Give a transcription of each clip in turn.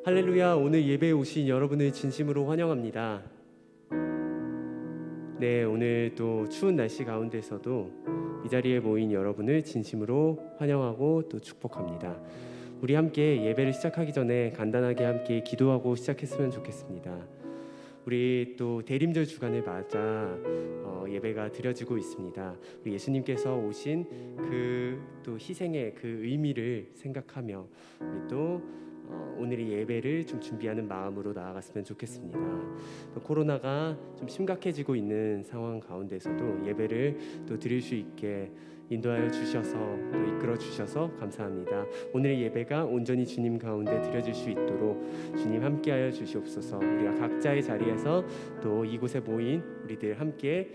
할렐루야. 오늘 예배에 오신 여러분을 진심으로 환영합니다. 네, 오늘 또 추운 날씨 가운데서도 이 자리에 모인 여러분을 진심으로 환영하고 또 축복합니다. 우리 함께 예배를 시작하기 전에 간단하게 함께 기도하고 시작했으면 좋겠습니다. 우리 또 대림절 주간을 맞아 예배가 드려지고 있습니다. 우리 예수님께서 오신 그 또 희생의 그 의미를 생각하며 우리 또 오늘의 예배를 좀 준비하는 마음으로 나아갔으면 좋겠습니다. 또 코로나가 좀 심각해지고 있는 상황 가운데서도 예배를 또 드릴 수 있게 인도하여 주셔서 또 이끌어 주셔서 감사합니다. 오늘의 예배가 온전히 주님 가운데 드려질 수 있도록 주님 함께하여 주시옵소서. 우리가 각자의 자리에서 또 이곳에 모인 우리들 함께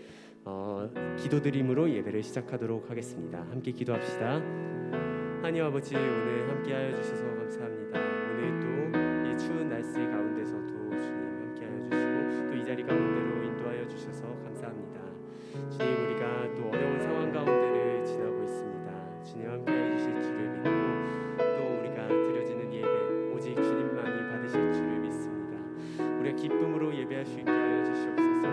기도드림으로 예배를 시작하도록 하겠습니다. 함께 기도합시다. 하나님 아버지, 오늘 함께하여 주셔서 감사합니다. 오늘 또 이 추운 날씨 가운데서도 주님 함께하여 주시고 또 이 자리 가운데로 인도하여 주셔서 감사합니다. 주님, 우리가 또 어려운 상황 가운데를 지나고 있습니다. 주님 함께해 주실 줄을 믿고 또 우리가 드려지는 예배 오직 주님만이 받으실 줄을 믿습니다. 우리가 기쁨으로 예배할 수 있게 하여 주시옵소서.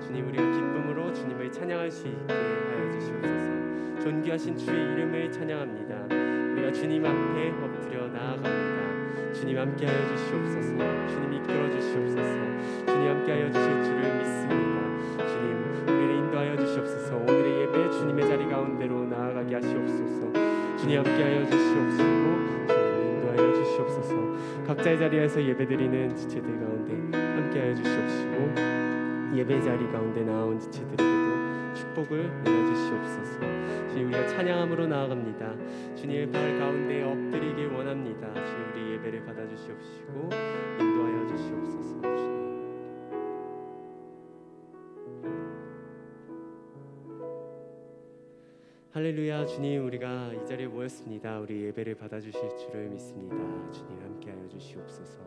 주님, 우리가 기쁨으로 주님을 찬양할 수 있게 하여 주시옵소서. 존귀하신 주의 이름을 찬양합니다. 우리가 주님 앞에 엎드려 나아갑니다. 주님 함께하여 주시옵소서. 주님 이끌어 주시옵소서. 주님 함께하여 주실 줄을 믿습니다. 주님, 우리를 인도하여 주시옵소서. 오늘의 예배 주님의 자리 가운데로 나아가게 하시옵소서. 주님 함께하여 주시옵시고 주님 인도하여 주시옵소서. 각자의 자리에서 예배드리는 지체들 가운데 함께하여 주시옵시고 예배 자리 가운데 나온 지체들에게도 축복을 내려주시옵소서. 주님, 우리가 찬양함으로 나아갑니다. 주님의 발 가운데 엎드리길 원합니다. 주님, 우리 예배를 받아주시옵시고 인도하여 주시옵소서. 주님. 할렐루야. 주님, 우리가 이 자리에 모였습니다. 우리 예배를 받아주실 줄을 믿습니다. 주님 함께하여 주시옵소서.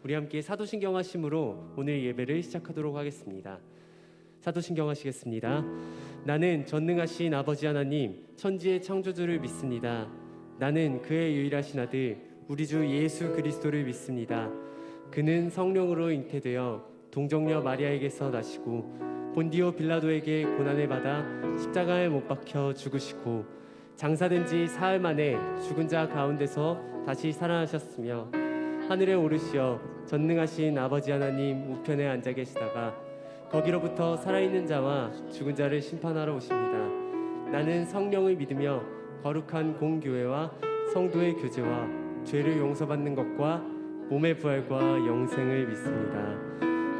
우리 함께 사도신경 하심으로 오늘 예배를 시작하도록 하겠습니다. 사도신경 하시겠습니다. 나는 전능하신 아버지 하나님 천지의 창조주를 믿습니다. 나는 그의 유일하신 아들 우리 주 예수 그리스도를 믿습니다. 그는 성령으로 잉태되어 동정녀 마리아에게서 나시고 본디오 빌라도에게 고난을 받아 십자가에 못 박혀 죽으시고 장사된 지 사흘 만에 죽은 자 가운데서 다시 살아나셨으며 하늘에 오르시어 전능하신 아버지 하나님 우편에 앉아 계시다가 거기로부터 살아있는 자와 죽은 자를 심판하러 오십니다. 나는 성령을 믿으며 거룩한 공교회와 성도의 교제와 죄를 용서받는 것과 몸의 부활과 영생을 믿습니다.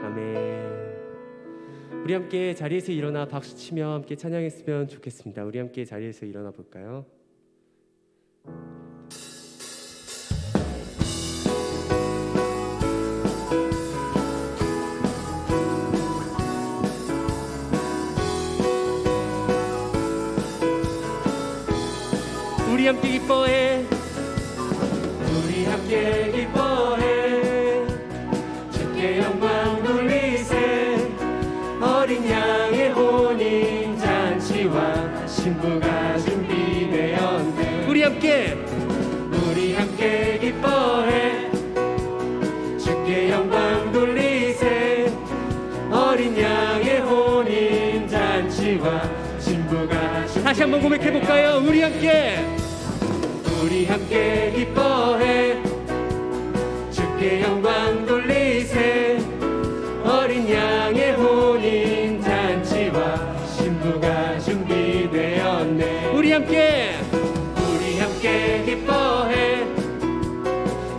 아멘. 우리 함께 자리에서 일어나 박수치며 함께 찬양했으면 좋겠습니다. 우리 함께 자리에서 일어나 볼까요? 우리 함께 기뻐해. 우리 함께 기뻐해. 주께 영광 돌리세. 어린 양의 혼인 잔치와 신부가 준비되었네. 우리 함께 기뻐해. 주께 영광 돌리세. 어린 양의 혼인 잔치와 신부가 다시 한번 고백해볼까요? 우리 함께 기뻐해. 주께 영광 돌리세. 어린 양의 혼인 잔치와 신부가 준비되었네. 우리 함께 기뻐해.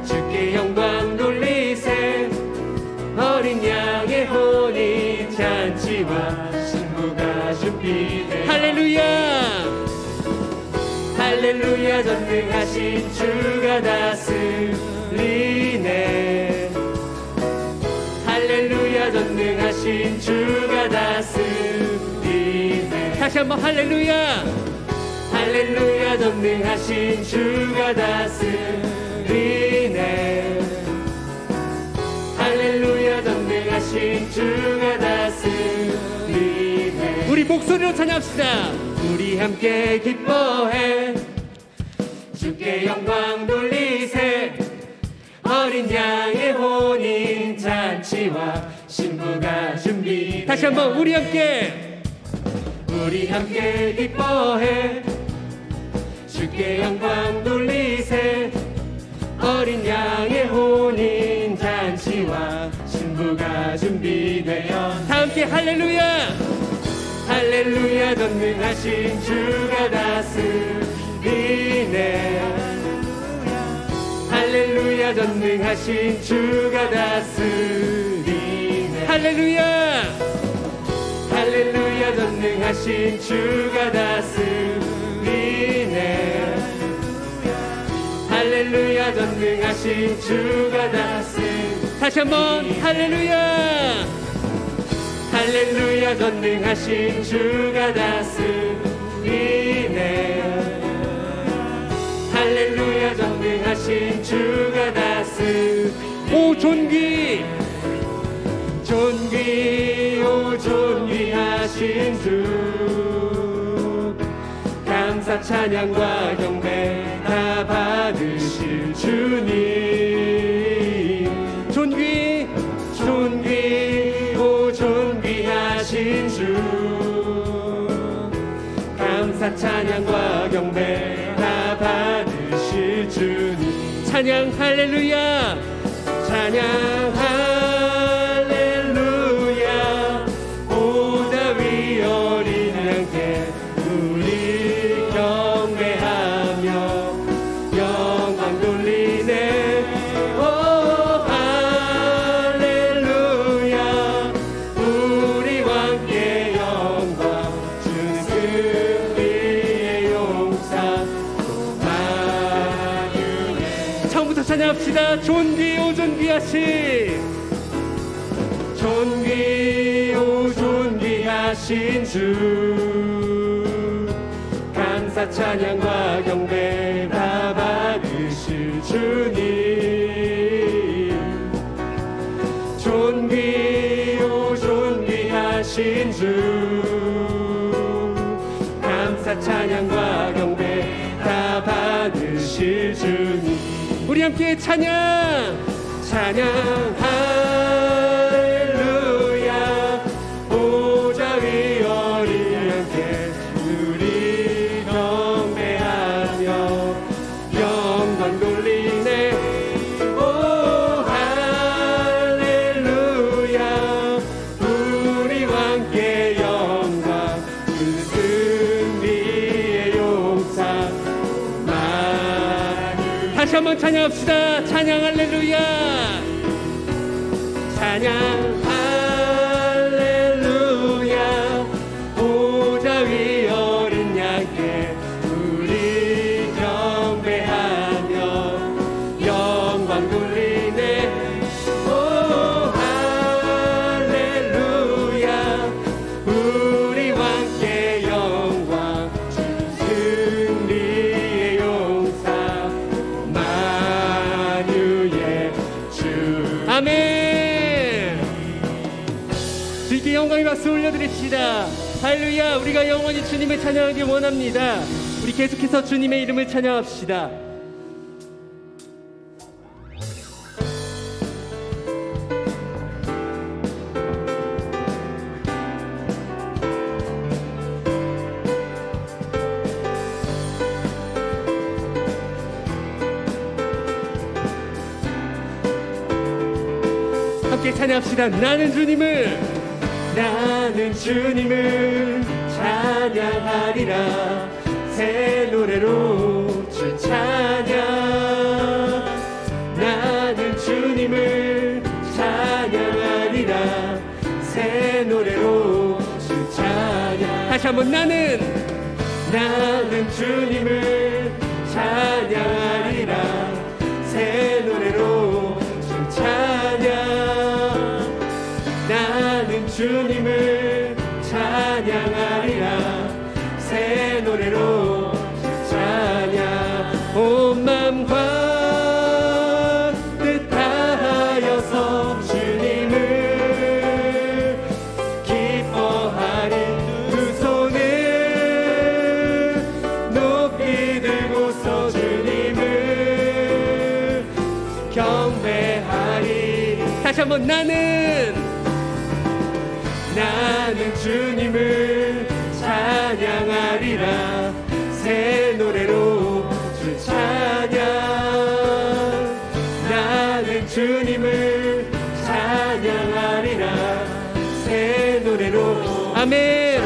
주께 영광 돌리세. 어린 양의 혼인 잔치와 신부가 준비되었네. 할렐루야. 전능하신 주가 다스리네. 할렐루야. 전능하신 주가 다스리네. 다시 한번 할렐루야. 전능하신 주가 다스리네. 할렐루야. 전능하신 주가 다스리네. 우리 목소리로 찬양합시다. 우리 함께 기뻐해. 주께 영광 돌리세. 어린 양의 혼인 잔치와 신부가 준비. 다시 한번 우리 함께 기뻐해 주께 영광 돌리세. 어린 양의 혼인 잔치와 신부가 준비되어. 다 함께 할렐루야. 할렐루야 전능하신 주가 다스리네. 할렐루야 전능하신 주가 다스리네. 할렐루야. 할렐루야 전능하신 주가 다스리네. 할렐루야 전능하신 주가 다스리네. 다시 한번 할렐루야. 할렐루야 전능하신 주가 다스리네. 할렐루야 전능하신 주가 다스리네. 오 존귀 오 존귀하신 주. 감사 찬양과 경배 다 받으실 주님. 존귀 오 존귀하신 주. 감사 찬양과 경배 다 받으실 주님. 찬양 할렐루야. 찬양 할렐루야. 보좌 위 어린 양께 우리 경배하며 영광 돌리네. 오 할렐루야. 우리 왕께 영광 주는 승리의 용사 만유의. 처음부터 찬양합시다. 존귀 오 존귀하신 존귀 오 존귀하신 주. 감사 찬양과 경배 다 받으실 주님. 존귀 오 존귀하신 주. 감사 찬양과 경배 다 받으실 주님. 우리 함께 찬양 할렐루야. 보좌 위 어린 양께 우리 경배하며 영광 돌리네. 오 할렐루야. 우리 왕께 영광 그 승리의 용사 만유. 다시 한번 찬양합시다. 찬양 할렐루야. 찬양 할렐루야. 보좌 위 어린 양께 우리 경배하며 영광 돌리네. 오 할렐루야. 우리 왕께 영광 주 승리의 용사 만유의 주. 아멘. 주께 영광의 박수 올려드립시다. 할렐루야. 우리가 영원히 주님을 찬양하기 원합니다. 우리 계속해서 주님의 이름을 찬양합시다. 함께 찬양합시다. 나는 주님을 찬양하리라. 새 노래로 주 찬양. 나는 주님을 찬양하리라. 새 노래로 주 찬양. 다시 한번 나는 주님을 찬양하리라. 새 노래로 주 찬양. 나는 주님을 찬양하리라. 새 노래로 찬양. 온 맘과 뜻 다하여서 주님을 기뻐하리. 두 손을 높이 들고서 주님을 경배 한번 나는 주님을 찬양하리라. 새 노래로 주 찬양. 나는 주님을 찬양하리라. 새 노래로. 아멘.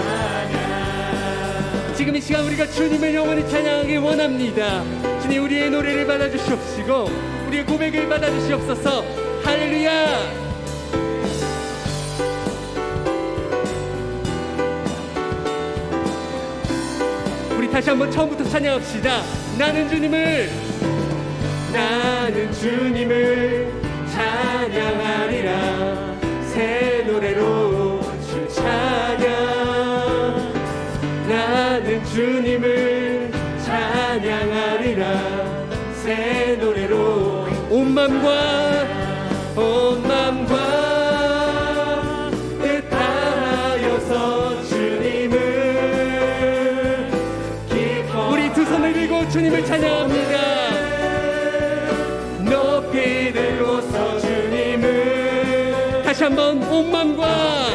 지금 이 시간 우리가 주님을 영원히 찬양하기 원합니다. 주님, 우리의 노래를 받아주시옵시고 우리의 고백을 받아주시옵소서. 할렐루야. 우리 다시 한번 처음부터 찬양합시다. 나는 주님을 찬양하리라. 새 노래로 주 찬양. 나는 주님을 찬양하리라. 새 노래로 온 맘과 뜻하여서 주님을 기뻐. 우리 두 손을 들고 주님을 찬양합니다. 높이 들고서 주님을 다시 한번 온 맘과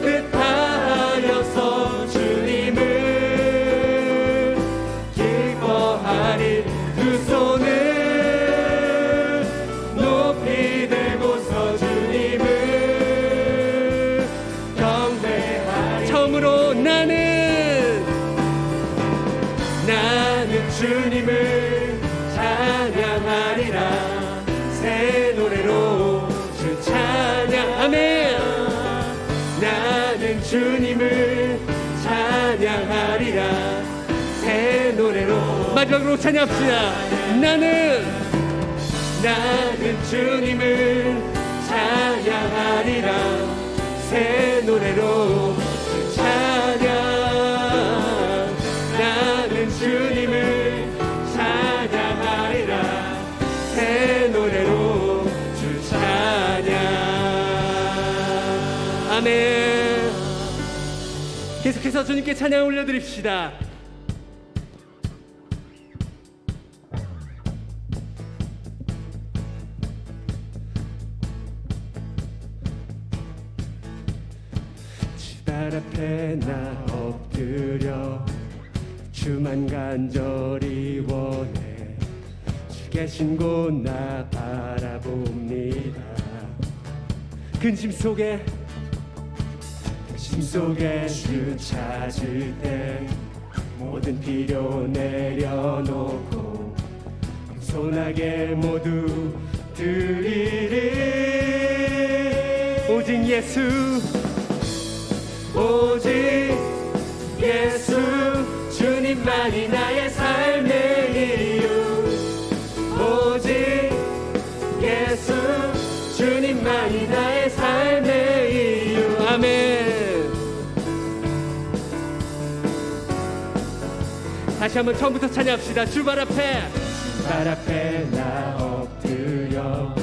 뜻하여서 주님을 기뻐하리. 두 손을 높이 들고서 주님을 경배하리. 처음으로 나는 주님을 찬양하리라. 새 노래로 주 찬양. 아멘. 나는 주님을 찬양하리라. 새 노래로. 마지막으로 찬양합시다. 나는 주님을 찬양하리라. 새 노래로 주 찬양. 나는 주님을 찬양하리라. 새 노래로 주 찬양. 아멘. 계속해서 주님께 찬양 올려드립시다. 주발 앞에 나 엎드려 주만 간절히 원해. 주 계신 곳 나 바라봅니다. 근심 속에 주 찾을 때 모든 필요 내려놓고 겸손하게 모두 드리리. 오직 예수 주님만이 나의 삶의 이유. 오직 예수 주님만이 나의 삶의 이유. 아멘. 다시 한번 처음부터 찬양합시다. 주발 앞에 나 엎드려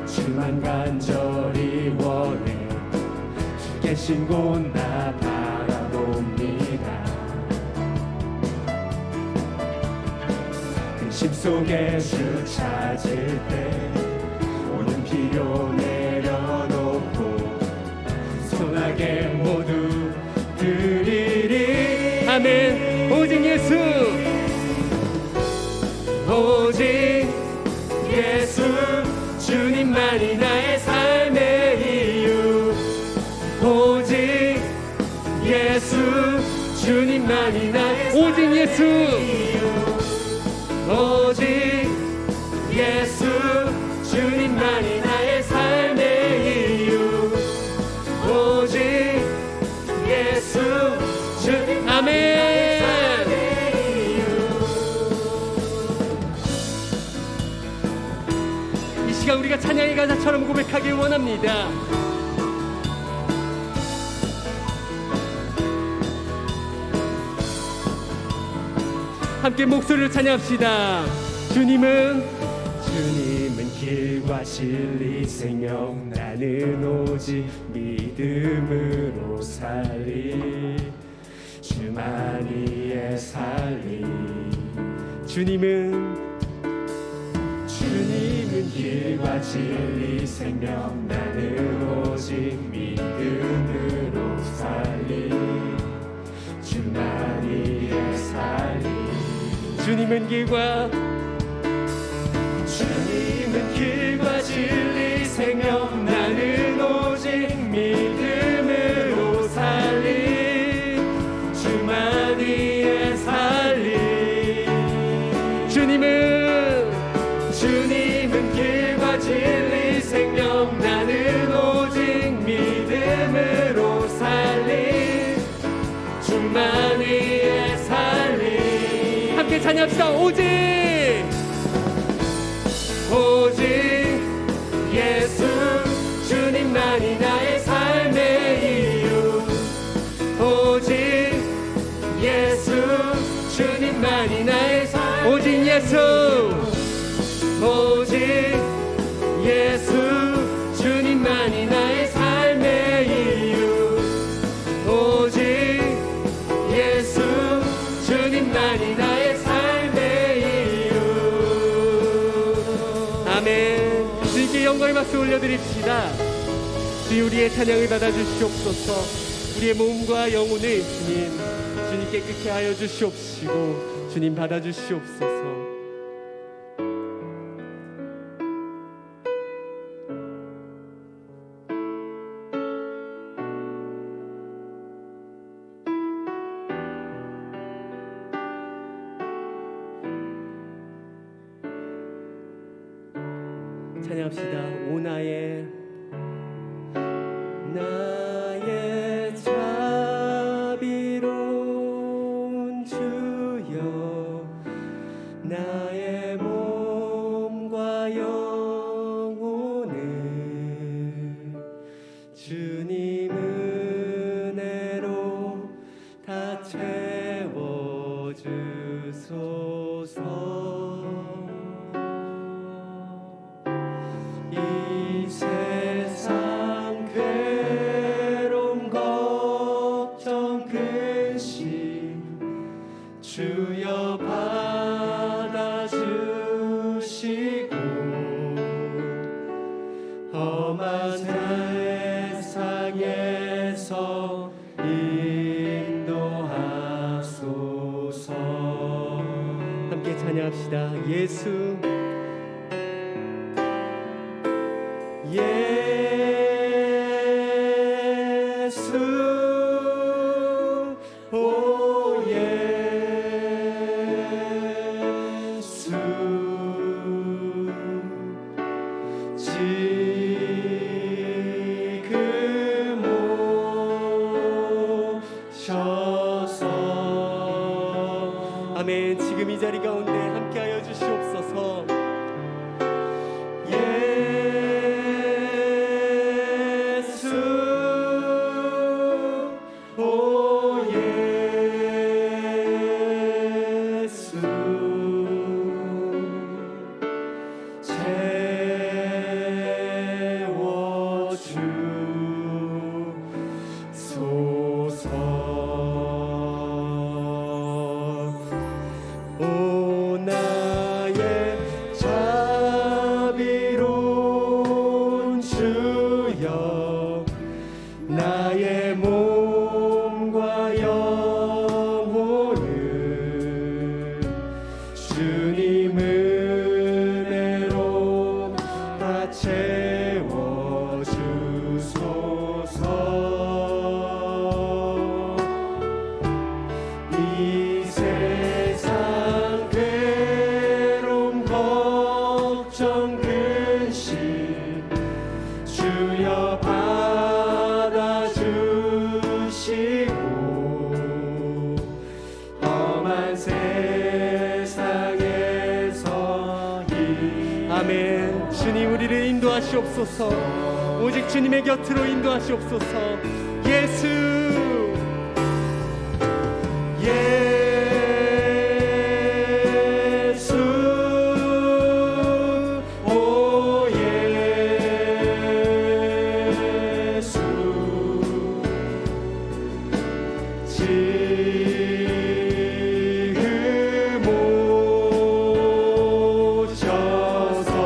주만 간절히 원해. 주 계신 곳 나 바라봅니다. 근심 속에 주 찾을 때 모든 필요 내려놓고 손하게 모두 드리리. 아멘. 오직 예수 주님만이 나의 삶의 이유. 오직 예수 주님만이 나의 삶의 이유. 오직 예수 주님만이 나의 삶의 이유. 오직 예수 주님. 아멘. 이 시간 우리가 찬양의 가사처럼 고백하길 원합니다. 함께 목소리를 찬양합시다. 주님은 길과 진리 생명. 나는 오직 믿음으로 살리. 주만이의 살리. 주님은 주님은 길과 진리 생명 나는 오직 믿음으로 살리 주만 위에 살리 주님은 길과 진리 생명 나는 오직 믿음으로 살리 주만 위에 살리 주님은 길과 진리 생명 나는 오직 믿음으로 살리 주만 위에 살리 함께 찬양합시다. 오직 예수 주님만이 나의 삶의 이유 오직 예수 주님만이 나의 삶의 오직 예수 오직 예수 주님만이 나의 삶의 이유 오직 예수 주님만이 나의 삶의 이유 아멘. 주님께 영광의 박수 올려드립시다. 주님 우리의 찬양을 받아주시옵소서. 우리의 몸과 영혼을 주님 깨끗게 하여 주시옵시고 주님 받아주시옵소서. 찬양합시다. 오 나의 자비로운 주여 나의 몸과 영혼을 주님 은혜로 다 채워주소서. 이 세상 괴로움 걱정 근심 주여 받아주시고 험한 세상에서 인도하소서. 함께 찬양합시다. 예수 오 예수 지금 오셔서 아멘. 지금 이 자리 가운데 함께하여 주시옵소서. 오 나의 자비로운 주여 나의 몸과 영혼을 주님 은혜로 다 채워주소서. 이 세상 괴로움 걱정 근심 주여 받아주시고 험한 세상에서 아멘. 주님 우리를 인도하시옵소서. 오직 주님의 곁으로 인도하시옵소서. 예수 오 예수 지금 오셔서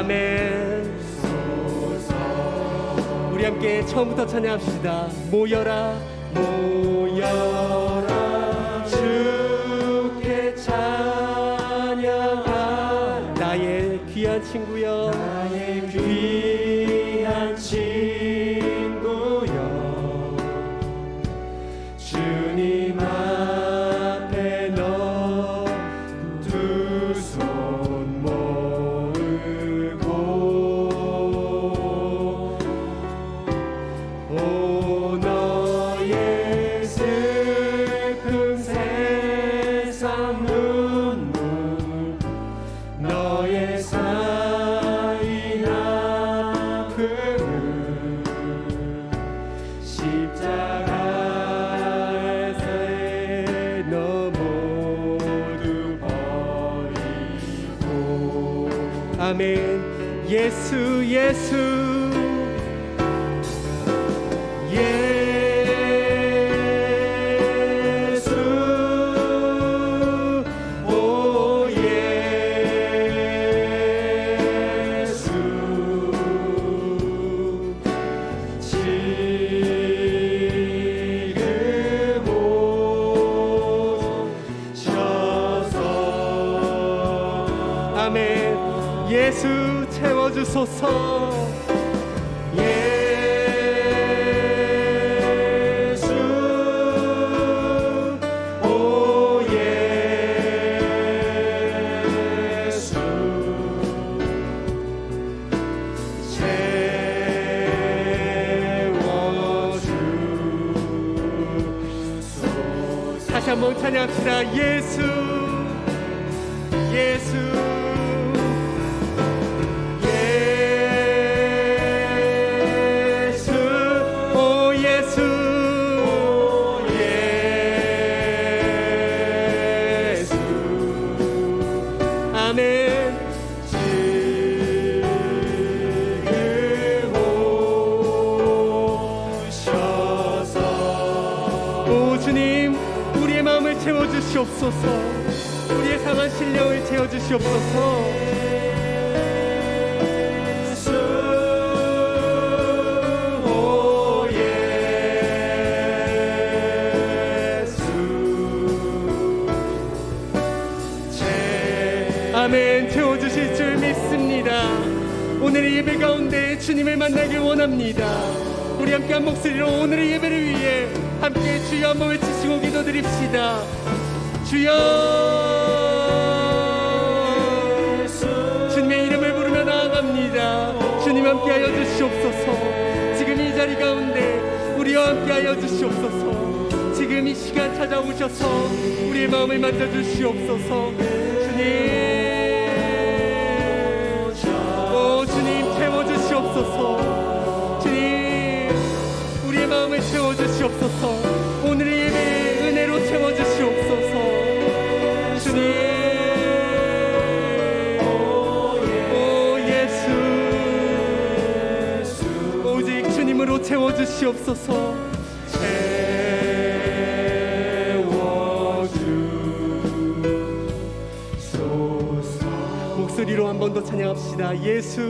아멘. 우리 함께 처음부터 찬양합시다. 모여라 모여라 주께 찬양하 나의 귀한 친구여 나의 귀한 친구여 주님 앞에 너 두 손 모으고 오 너의 슬픈 세상 눈물 너의 쌓인 아픔을 십자가에서 너 모두 버리고 아멘. 예수 예수 예수 오 예수 지금 오셔서 아멘. 예수 채워주소서. 예수 오 예수 채워주소서. 다시 한번 찬양합시다. 예수 예수 아멘. 지금 오셔서 오 주님 우리의 마음을 채워주시옵소서. 우리의 상한 신령을 채워주시옵소서. 아멘. 채워주실 줄 믿습니다. 오늘의 예배 가운데 주님을 만나길 원합니다. 우리 함께 한 목소리로 오늘의 예배를 위해 함께 주여 한번 외치시고 기도드립시다. 주여 주님의 이름을 부르며 나아갑니다. 주님 함께하여 주시옵소서. 지금 이 자리 가운데 우리와 함께하여 주시옵소서. 지금 이 시간 찾아오셔서 우리의 마음을 만져주시옵소서. 주님 주님 채워주시옵소서. 주님 우리의 마음을 채워주시옵소서. 오늘의 예배 은혜로 채워주시옵소서. 주님 오 예수 오직 주님으로 채워주시옵소서. 채워주소서. 목소리로 한 번 더 찬양합시다. 예수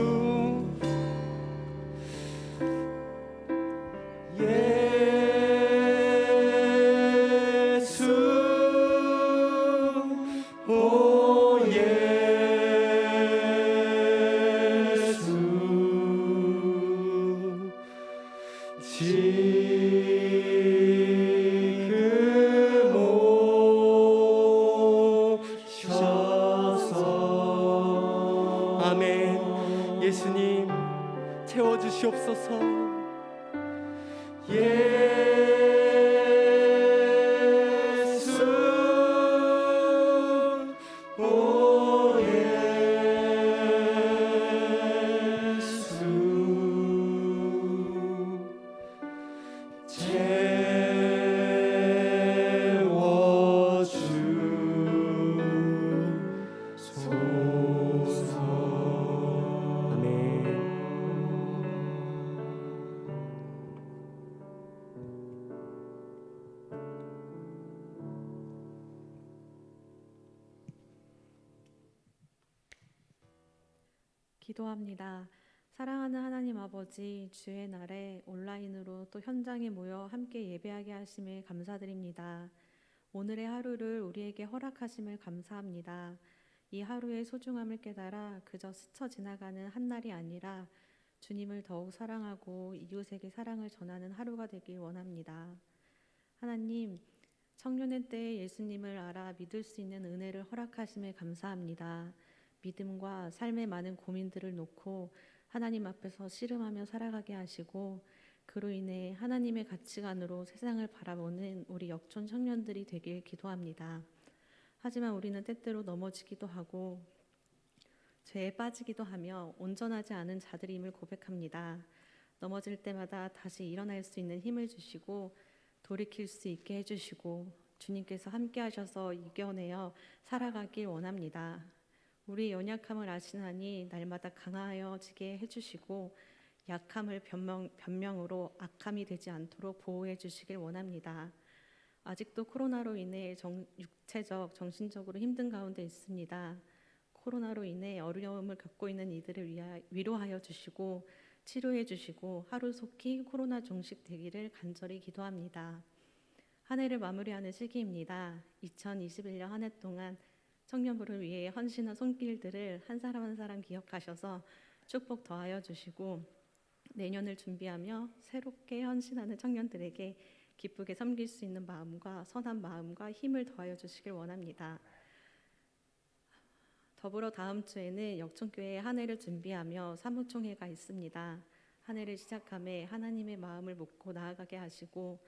오 예수 지금 오셔서 아멘. 예수님 채워주시옵소서. 오 예수 채워주소서. 아멘. 기도합니다. 사랑하는 하나님 아버지, 주의 날에 온라인으로 또 현장에 모여 함께 예배하게 하심에 감사드립니다. 오늘의 하루를 우리에게 허락하심을 감사합니다. 이 하루의 소중함을 깨달아 그저 스쳐 지나가는 한 날이 아니라 주님을 더욱 사랑하고 이웃에게 사랑을 전하는 하루가 되길 원합니다. 하나님, 청년의 때에 예수님을 알아 믿을 수 있는 은혜를 허락하심에 감사합니다. 믿음과 삶의 많은 고민들을 놓고 하나님 앞에서 씨름하며 살아가게 하시고 그로 인해 하나님의 가치관으로 세상을 바라보는 우리 역촌 청년들이 되길 기도합니다. 하지만 우리는 때때로 넘어지기도 하고 죄에 빠지기도 하며 온전하지 않은 자들임을 고백합니다. 넘어질 때마다 다시 일어날 수 있는 힘을 주시고 돌이킬 수 있게 해주시고 주님께서 함께 하셔서 이겨내어 살아가길 원합니다. 우리 연약함을 아시나니 날마다 강하여지게 해주시고 약함을 변명으로 악함이 되지 않도록 보호해 주시길 원합니다. 아직도 코로나로 인해 육체적, 정신적으로 힘든 가운데 있습니다. 코로나로 인해 어려움을 겪고 있는 이들을 위로하여 주시고 치료해 주시고 하루속히 코로나 종식되기를 간절히 기도합니다. 한 해를 마무리하는 시기입니다. 2021년 한 해 동안 청년부를 위해 헌신한 손길들을 한 사람 한 사람 기억하셔서 축복 더하여 주시고 내년을 준비하며 새롭게 헌신하는 청년들에게 기쁘게 섬길 수 있는 마음과 선한 마음과 힘을 더하여 주시길 원합니다. 더불어 다음 주에는 역촌교회 한 해를 준비하며 사무총회가 있습니다. 한 해를 시작함에 하나님의 마음을 묻고 나아가게 하시고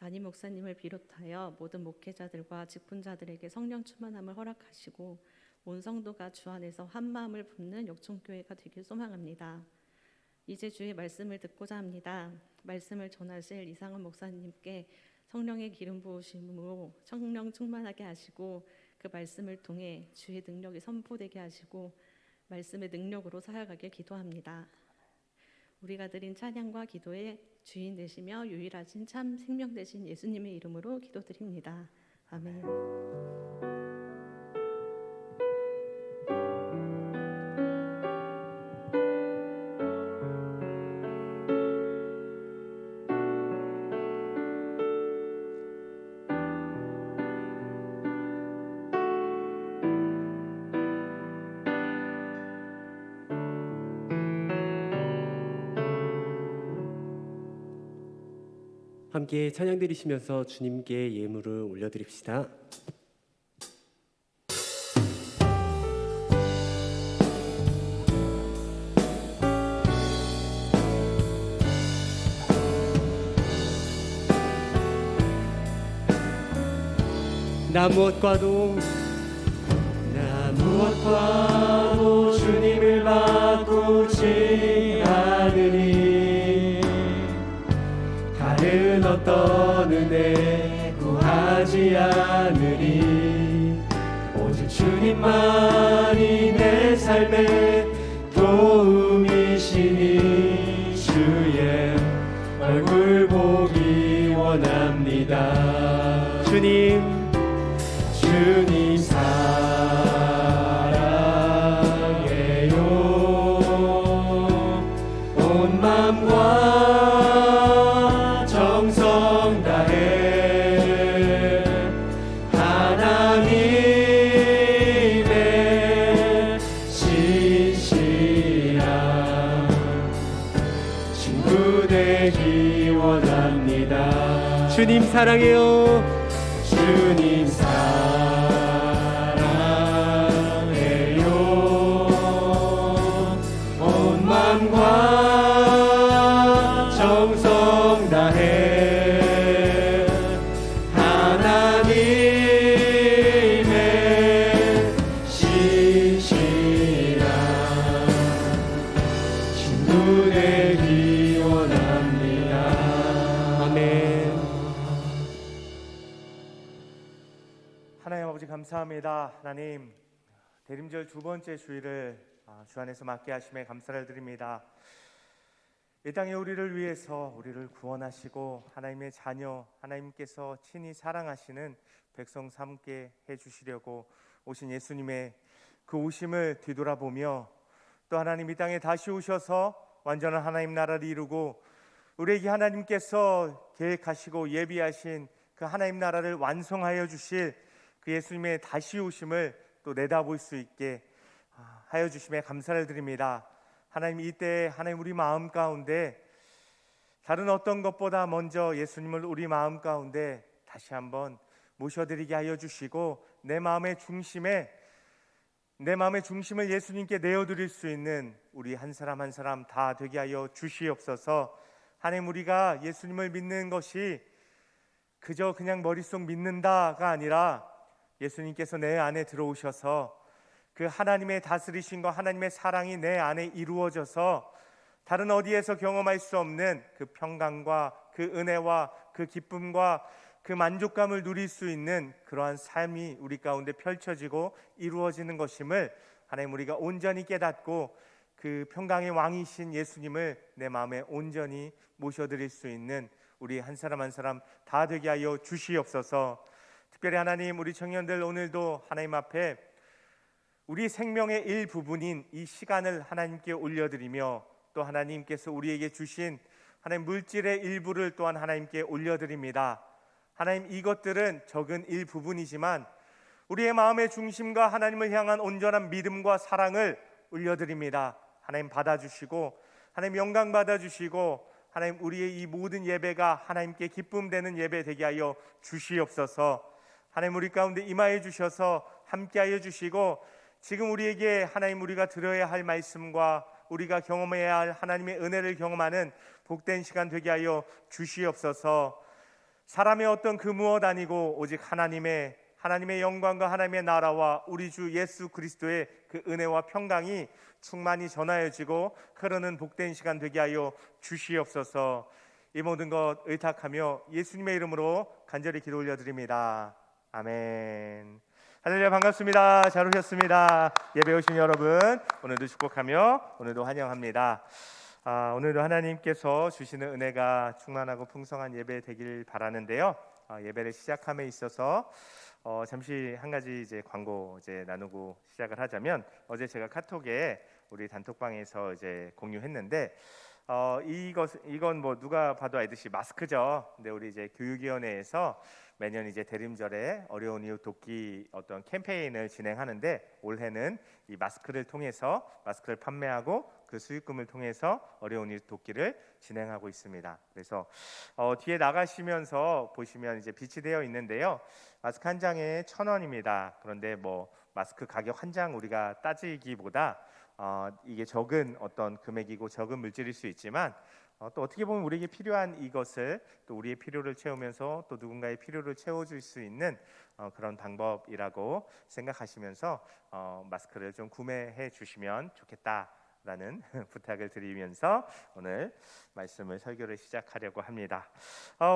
담임 목사님을 비롯하여 모든 목회자들과 직분자들에게 성령 충만함을 허락하시고 온 성도가 주 안에서 한 마음을 붙는 역촌교회가 되길 소망합니다. 이제 주의 말씀을 듣고자 합니다. 말씀을 전하실 이상은 목사님께 성령의 기름 부으심으로 성령 충만하게 하시고 그 말씀을 통해 주의 능력이 선포되게 하시고 말씀의 능력으로 살아가길 기도합니다. 우리가 드린 찬양과 기도의 주인 되시며 유일하신 참 생명 되신 예수님의 이름으로 기도드립니다. 아멘. 함께 찬양 드리시면서 주님께 예물을 올려드립시다. 나 무엇과도 주님을 바꾸지 않으니 다른 어떤 은혜 구하지 않으리. 오직 주님만이 내 삶의 도움이시니 주의 얼굴 보기 원합니다. 주님 사랑해요. 온 마음과 정성 다해 하나님의 신실한 친구 되기 원합니다. 주님 사랑해요. 주님 사랑해요. 온 마음과 정성 다해 하나님의 신실한 친구 되기 원합니다. 아멘. 하나님 아버지 감사합니다. 하나님 대림절 두 번째 주일을 주 안에서 맞게 하심에 감사를 드립니다. 이 땅에 우리를 위해서 우리를 구원하시고 하나님의 자녀 하나님께서 친히 사랑하시는 백성 삼게 해주시려고 오신 예수님의 그 오심을 뒤돌아보며 또 하나님 이 땅에 다시 오셔서 완전한 하나님 나라를 이루고 우리에게 하나님께서 계획하시고 예비하신 그 하나님 나라를 완성하여 주실 그 예수님의 다시 오심을 또 내다볼 수 있게 하여 주심에 감사를 드립니다. 하나님, 이때 하나님 우리 마음 가운데 다른 어떤 것보다 먼저 예수님을 우리 마음 가운데 다시 한번 모셔드리게 하여 주시고 내 마음의 중심을 예수님께 내어드릴 수 있는 우리 한 사람 한 사람 다 되게 하여 주시옵소서. 하나님, 우리가 예수님을 믿는 것이 그저 그냥 머릿속 믿는다가 아니라 예수님께서 내 안에 들어오셔서 그 하나님의 다스리심과 하나님의 사랑이 내 안에 이루어져서 다른 어디에서 경험할 수 없는 그 평강과 그 은혜와 그 기쁨과 그 만족감을 누릴 수 있는 그러한 삶이 우리 가운데 펼쳐지고 이루어지는 것임을 하나님 우리가 온전히 깨닫고 그 평강의 왕이신 예수님을 내 마음에 온전히 모셔드릴 수 있는 우리 한 사람 한 사람 다 되게 하여 주시옵소서. 특별히 하나님, 우리 청년들 오늘도 하나님 앞에 우리 생명의 일부분인 이 시간을 하나님께 올려드리며 또 하나님께서 우리에게 주신 하나님 물질의 일부를 또한 하나님께 올려드립니다. 하나님, 이것들은 적은 일부분이지만 우리의 마음의 중심과 하나님을 향한 온전한 믿음과 사랑을 올려드립니다. 하나님 받아주시고 하나님 영광 받아주시고 하나님 우리의 이 모든 예배가 하나님께 기쁨 되는 예배 되게 하여 주시옵소서. 하나님 우리 가운데 임하여 주셔서 함께하여 주시고 지금 우리에게 하나님 우리가 들어야 할 말씀과 우리가 경험해야 할 하나님의 은혜를 경험하는 복된 시간 되게 하여 주시옵소서. 사람의 어떤 그 무엇 아니고 오직 하나님의 영광과 하나님의 나라와 우리 주 예수 그리스도의 그 은혜와 평강이 충만히 전하여지고 흐르는 복된 시간 되게 하여 주시옵소서. 이 모든 것 의탁하며 예수님의 이름으로 간절히 기도 올려드립니다. 아멘. 할렐루야, 반갑습니다. 잘 오셨습니다. 예배 오신 여러분, 오늘도 축복하며 오늘도 환영합니다. 오늘도 하나님께서 주시는 은혜가 충만하고 풍성한 예배 되길 바라는데요. 예배를 시작함에 있어서 잠시 한 가지 이제 광고 나누고 시작을 하자면, 어제 제가 카톡에 우리 단톡방에서 이제 공유했는데 이건 뭐 누가 봐도 알듯이 마스크죠. 근데 우리 이제 교육위원회에서 매년 이제 대림절에 어려운 이웃 돕기 어떤 캠페인을 진행하는데, 올해는 이 마스크를 통해서 마스크를 판매하고 그 수익금을 통해서 어려운 이웃 돕기를 진행하고 있습니다. 그래서 뒤에 나가시면서 보시면 이제 빛이 되어 있는데요. 마스크 한 장에 1,000원입니다. 그런데 뭐 마스크 가격 한 장 우리가 따지기보다 이게 적은 어떤 금액이고 적은 물질일 수 있지만 또 어떻게 보면 우리에게 필요한 이것을 또 우리의 필요를 채우면서 또 누군가의 필요를 채워줄 수 있는 그런 방법이라고 생각하시면서 마스크를 좀 구매해 주시면 좋겠다라는 부탁을 드리면서 오늘 말씀을 설교를 시작하려고 합니다.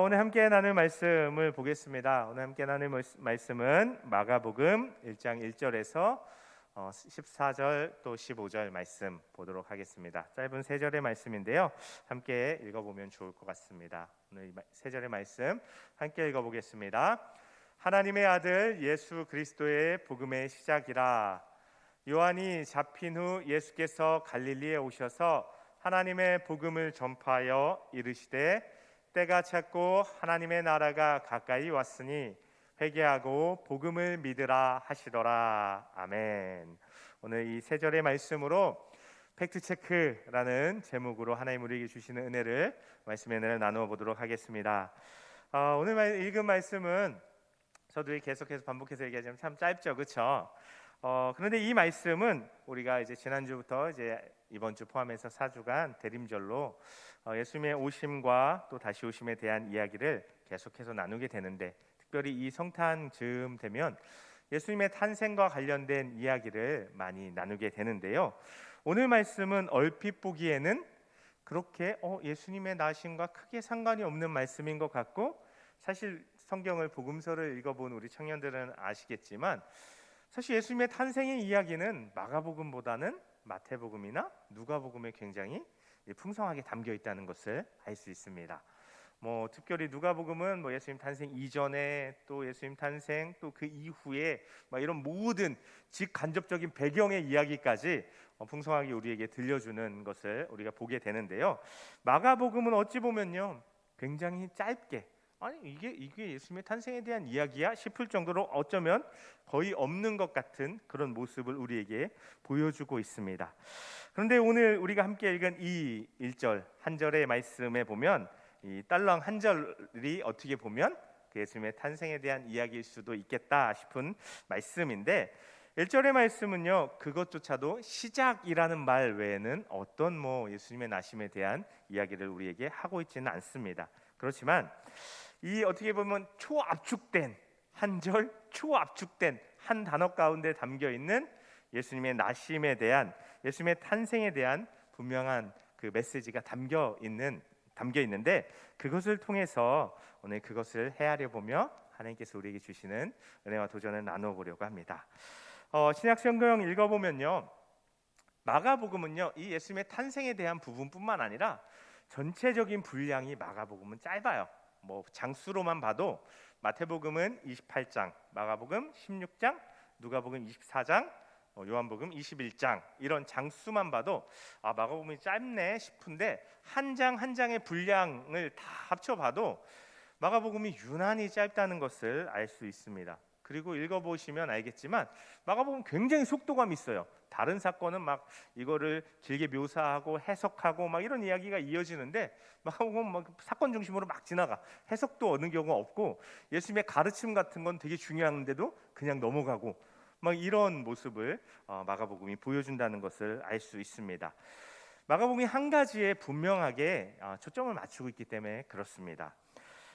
오늘 함께 나눌 말씀을 보겠습니다. 오늘 함께 나눌 말씀은 마가복음 1장 1절에서 14절 또 15절 말씀 보도록 하겠습니다. 짧은 3절의 말씀인데요, 함께 읽어보면 좋을 것 같습니다. 오늘 3절의 말씀 함께 읽어보겠습니다. 하나님의 아들 예수 그리스도의 복음의 시작이라. 요한이 잡힌 후 예수께서 갈릴리에 오셔서 하나님의 복음을 전파하여 이르시되, 때가 찼고 하나님의 나라가 가까이 왔으니 회개하고 복음을 믿으라 하시더라. 아멘. 오늘 이 3절의 말씀으로 팩트체크라는 제목으로 하나님 우리에게 주시는 은혜를, 말씀의 은혜를 나누어 보도록 하겠습니다. 오늘 읽은 말씀은 저도 계속해서 반복해서 얘기하지만 참 짧죠, 그렇죠? 그런데 이 말씀은 우리가 이제 지난주부터 이제 이번 주 포함해서 4주간 대림절로 예수님의 오심과 또 다시 오심에 대한 이야기를 계속해서 나누게 되는데, 특별히 이 성탄 즈음 되면 예수님의 탄생과 관련된 이야기를 많이 나누게 되는데요. 오늘 말씀은 얼핏 보기에는 그렇게 예수님의 나심과 크게 상관이 없는 말씀인 것 같고, 사실 성경을 복음서를 읽어본 우리 청년들은 아시겠지만 사실 예수님의 탄생의 이야기는 마가복음보다는 마태복음이나 누가복음에 굉장히 풍성하게 담겨 있다는 것을 알 수 있습니다. 뭐 특별히 누가복음은 뭐 예수님 탄생 이전에 또 예수님 탄생 또 그 이후에 막 이런 모든 직간접적인 배경의 이야기까지 풍성하게 우리에게 들려주는 것을 우리가 보게 되는데요. 마가복음은 어찌 보면요 굉장히 짧게 아니 이게 예수님의 탄생에 대한 이야기야 싶을 정도로 어쩌면 거의 없는 것 같은 그런 모습을 우리에게 보여주고 있습니다. 그런데 오늘 우리가 함께 읽은 이 1절 한 절의 말씀에 보면 이 딸랑 한 절이 어떻게 보면 그 예수님의 탄생에 대한 이야기일 수도 있겠다 싶은 말씀인데 1절의 말씀은요 그것조차도 시작이라는 말 외에는 어떤 뭐 예수님의 나심에 대한 이야기를 우리에게 하고 있지는 않습니다. 그렇지만 이 어떻게 보면 초압축된 한 절, 초압축된 한 단어 가운데 담겨 있는 예수님의 나심에 대한 예수님의 탄생에 대한 분명한 그 메시지가 담겨 있는데 그것을 통해서 오늘 그것을 헤아려 보며 하나님께서 우리에게 주시는 은혜와 도전을 나누어 보려고 합니다. 신약 성경 읽어보면요 마가복음은요 이 예수님의 탄생에 대한 부분뿐만 아니라 전체적인 분량이 마가복음은 짧아요. 뭐 장수로만 봐도 마태복음은 28장, 마가복음 16장, 누가복음 24장, 요한복음 21장 이런 장수만 봐도 마가복음이 짧네 싶은데 한 장 한 장의 분량을 다 합쳐봐도 마가복음이 유난히 짧다는 것을 알 수 있습니다. 그리고 읽어보시면 알겠지만 마가복음 굉장히 속도감이 있어요. 다른 사건은 막 이거를 길게 묘사하고 해석하고 막 이런 이야기가 이어지는데 마가복음은 막 사건 중심으로 막 지나가 해석도 어느 경우가 없고 예수님의 가르침 같은 건 되게 중요한데도 그냥 넘어가고 막 이런 모습을 마가복음이 보여준다는 것을 알 수 있습니다. 마가복음이 한 가지에 분명하게 초점을 맞추고 있기 때문에 그렇습니다.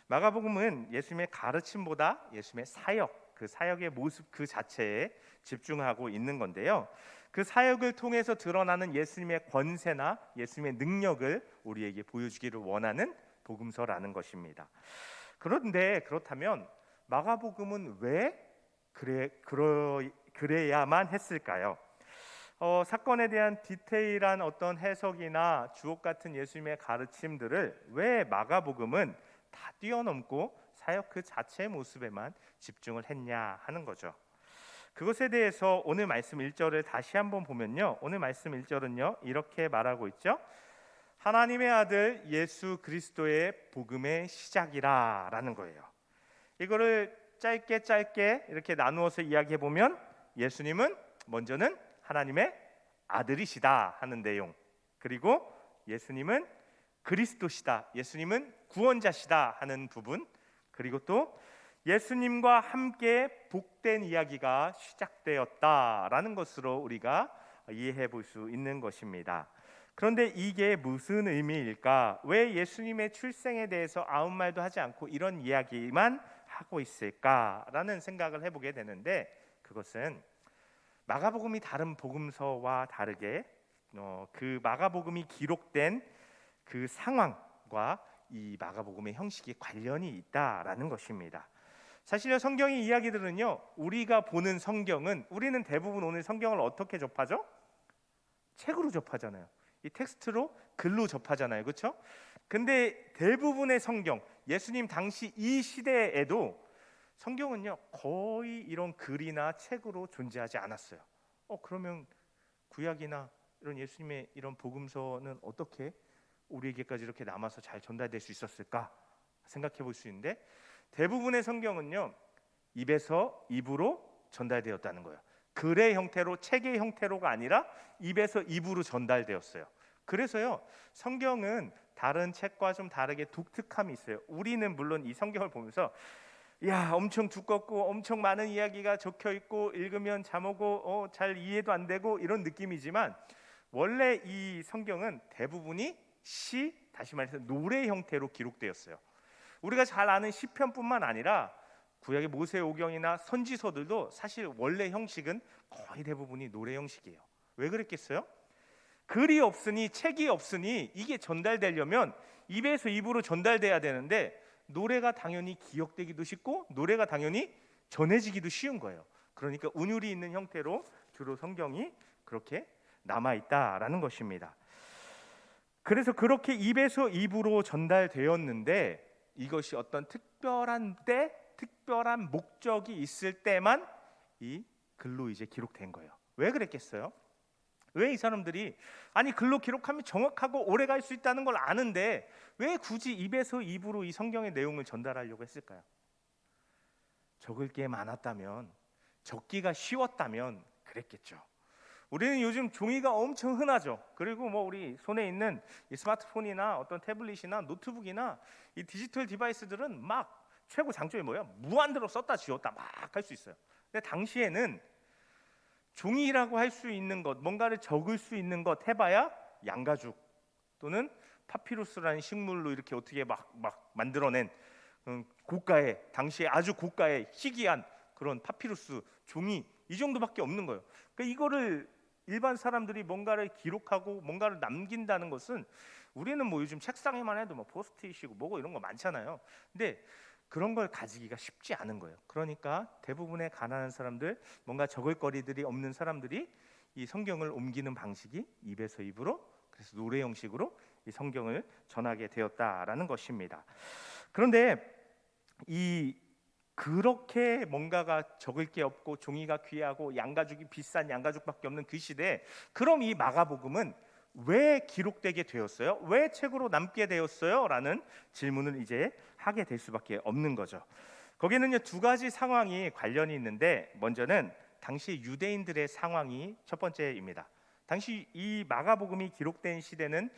마가복음은 예수님의 가르침보다 예수님의 사역 그 사역의 모습 그 자체에 집중하고 있는 건데요. 그 사역을 통해서 드러나는 예수님의 권세나 예수님의 능력을 우리에게 보여주기를 원하는 복음서라는 것입니다. 그런데 그렇다면 마가복음은 왜 그래야만 했을까요? 사건에 대한 디테일한 어떤 해석이나 주옥 같은 예수님의 가르침들을 왜 마가복음은 다 뛰어넘고 사역 그 자체의 모습에만 집중을 했냐 하는 거죠. 그것에 대해서 오늘 말씀 1절을 다시 한번 보면요. 오늘 말씀 1절은요. 이렇게 말하고 있죠. 하나님의 아들 예수 그리스도의 복음의 시작이라 라는 거예요. 이거를 짧게 이렇게 나누어서 이야기해 보면 예수님은 먼저는 하나님의 아들이시다 하는 내용, 그리고 예수님은 그리스도시다, 예수님은 구원자시다 하는 부분, 그리고 또 예수님과 함께 복된 이야기가 시작되었다라는 것으로 우리가 이해해 볼 수 있는 것입니다. 그런데 이게 무슨 의미일까? 왜 예수님의 출생에 대해서 아무 말도 하지 않고 이런 이야기만 하고 있을까라는 생각을 해보게 되는데 그것은 마가복음이 다른 복음서와 다르게 그 마가복음이 기록된 그 상황과 이 마가복음의 형식이 관련이 있다라는 것입니다. 사실 성경의 이야기들은요, 우리가 보는 성경은 우리는 대부분 오늘 성경을 어떻게 접하죠? 책으로 접하잖아요. 이 텍스트로 글로 접하잖아요, 그렇죠? 근데 대부분의 성경, 예수님 당시 이 시대에도 성경은요 거의 이런 글이나 책으로 존재하지 않았어요. 그러면 구약이나 이런 예수님의 이런 복음서는 어떻게 우리에게까지 이렇게 남아서 잘 전달될 수 있었을까 생각해 볼 수 있는데 대부분의 성경은요 입에서 입으로 전달되었다는 거예요. 글의 형태로, 책의 형태로가 아니라 입에서 입으로 전달되었어요. 그래서요 성경은 다른 책과 좀 다르게 독특함이 있어요. 우리는 물론 이 성경을 보면서 야 엄청 두껍고 엄청 많은 이야기가 적혀 있고 읽으면 잠 오고 잘 이해도 안 되고 이런 느낌이지만 원래 이 성경은 대부분이 시, 다시 말해서 노래 형태로 기록되었어요. 우리가 잘 아는 시편뿐만 아니라 구약의 모세오경이나 선지서들도 사실 원래 형식은 거의 대부분이 노래 형식이에요. 왜 그랬겠어요? 글이 없으니, 책이 없으니 이게 전달되려면 입에서 입으로 전달돼야 되는데 노래가 당연히 기억되기도 쉽고 노래가 당연히 전해지기도 쉬운 거예요. 그러니까 운율이 있는 형태로 주로 성경이 그렇게 남아있다라는 것입니다. 그래서 그렇게 입에서 입으로 전달되었는데 이것이 어떤 특별한 때, 특별한 목적이 있을 때만 이 글로 이제 기록된 거예요. 왜 그랬겠어요? 왜 이 사람들이 아니 글로 기록하면 정확하고 오래 갈 수 있다는 걸 아는데 왜 굳이 입에서 입으로 이 성경의 내용을 전달하려고 했을까요? 적을 게 많았다면, 적기가 쉬웠다면 그랬겠죠. 우리는 요즘 종이가 엄청 흔하죠. 그리고 뭐 우리 손에 있는 이 스마트폰이나 어떤 태블릿이나 노트북이나 이 디지털 디바이스들은 막 최고 장점이 뭐예요? 무한대로 썼다 지웠다 막 할 수 있어요. 근데 당시에는 종이라고 할 수 있는 것, 뭔가를 적을 수 있는 것 해봐야 양가죽 또는 파피루스라는 식물로 이렇게 어떻게 막 만들어낸 고가의, 당시에 아주 고가의 희귀한 그런 파피루스 종이, 이 정도밖에 없는 거예요. 그러니까 이거를 일반 사람들이 뭔가를 기록하고 뭔가를 남긴다는 것은, 우리는 뭐 요즘 책상에만 해도 뭐 포스트잇이고 뭐고 이런 거 많잖아요. 근데 그런 걸 가지기가 쉽지 않은 거예요. 그러니까 대부분의 가난한 사람들, 뭔가 적을 거리들이 없는 사람들이 이 성경을 옮기는 방식이 입에서 입으로, 그래서 노래 형식으로 이 성경을 전하게 되었다라는 것입니다. 그런데 그렇게 뭔가가 적을 게 없고 종이가 귀하고 양가죽이 비싼 양가죽밖에 없는 그 시대에, 그럼 이 마가복음은 왜 기록되게 되었어요? 왜 책으로 남게 되었어요? 라는 질문을 이제 하게 될 수밖에 없는 거죠. 거기는요, 두 가지 상황이 관련이 있는데, 먼저는 당시 유대인들의 상황이 첫 번째입니다. 당시 이 마가복음이 기록된 시대는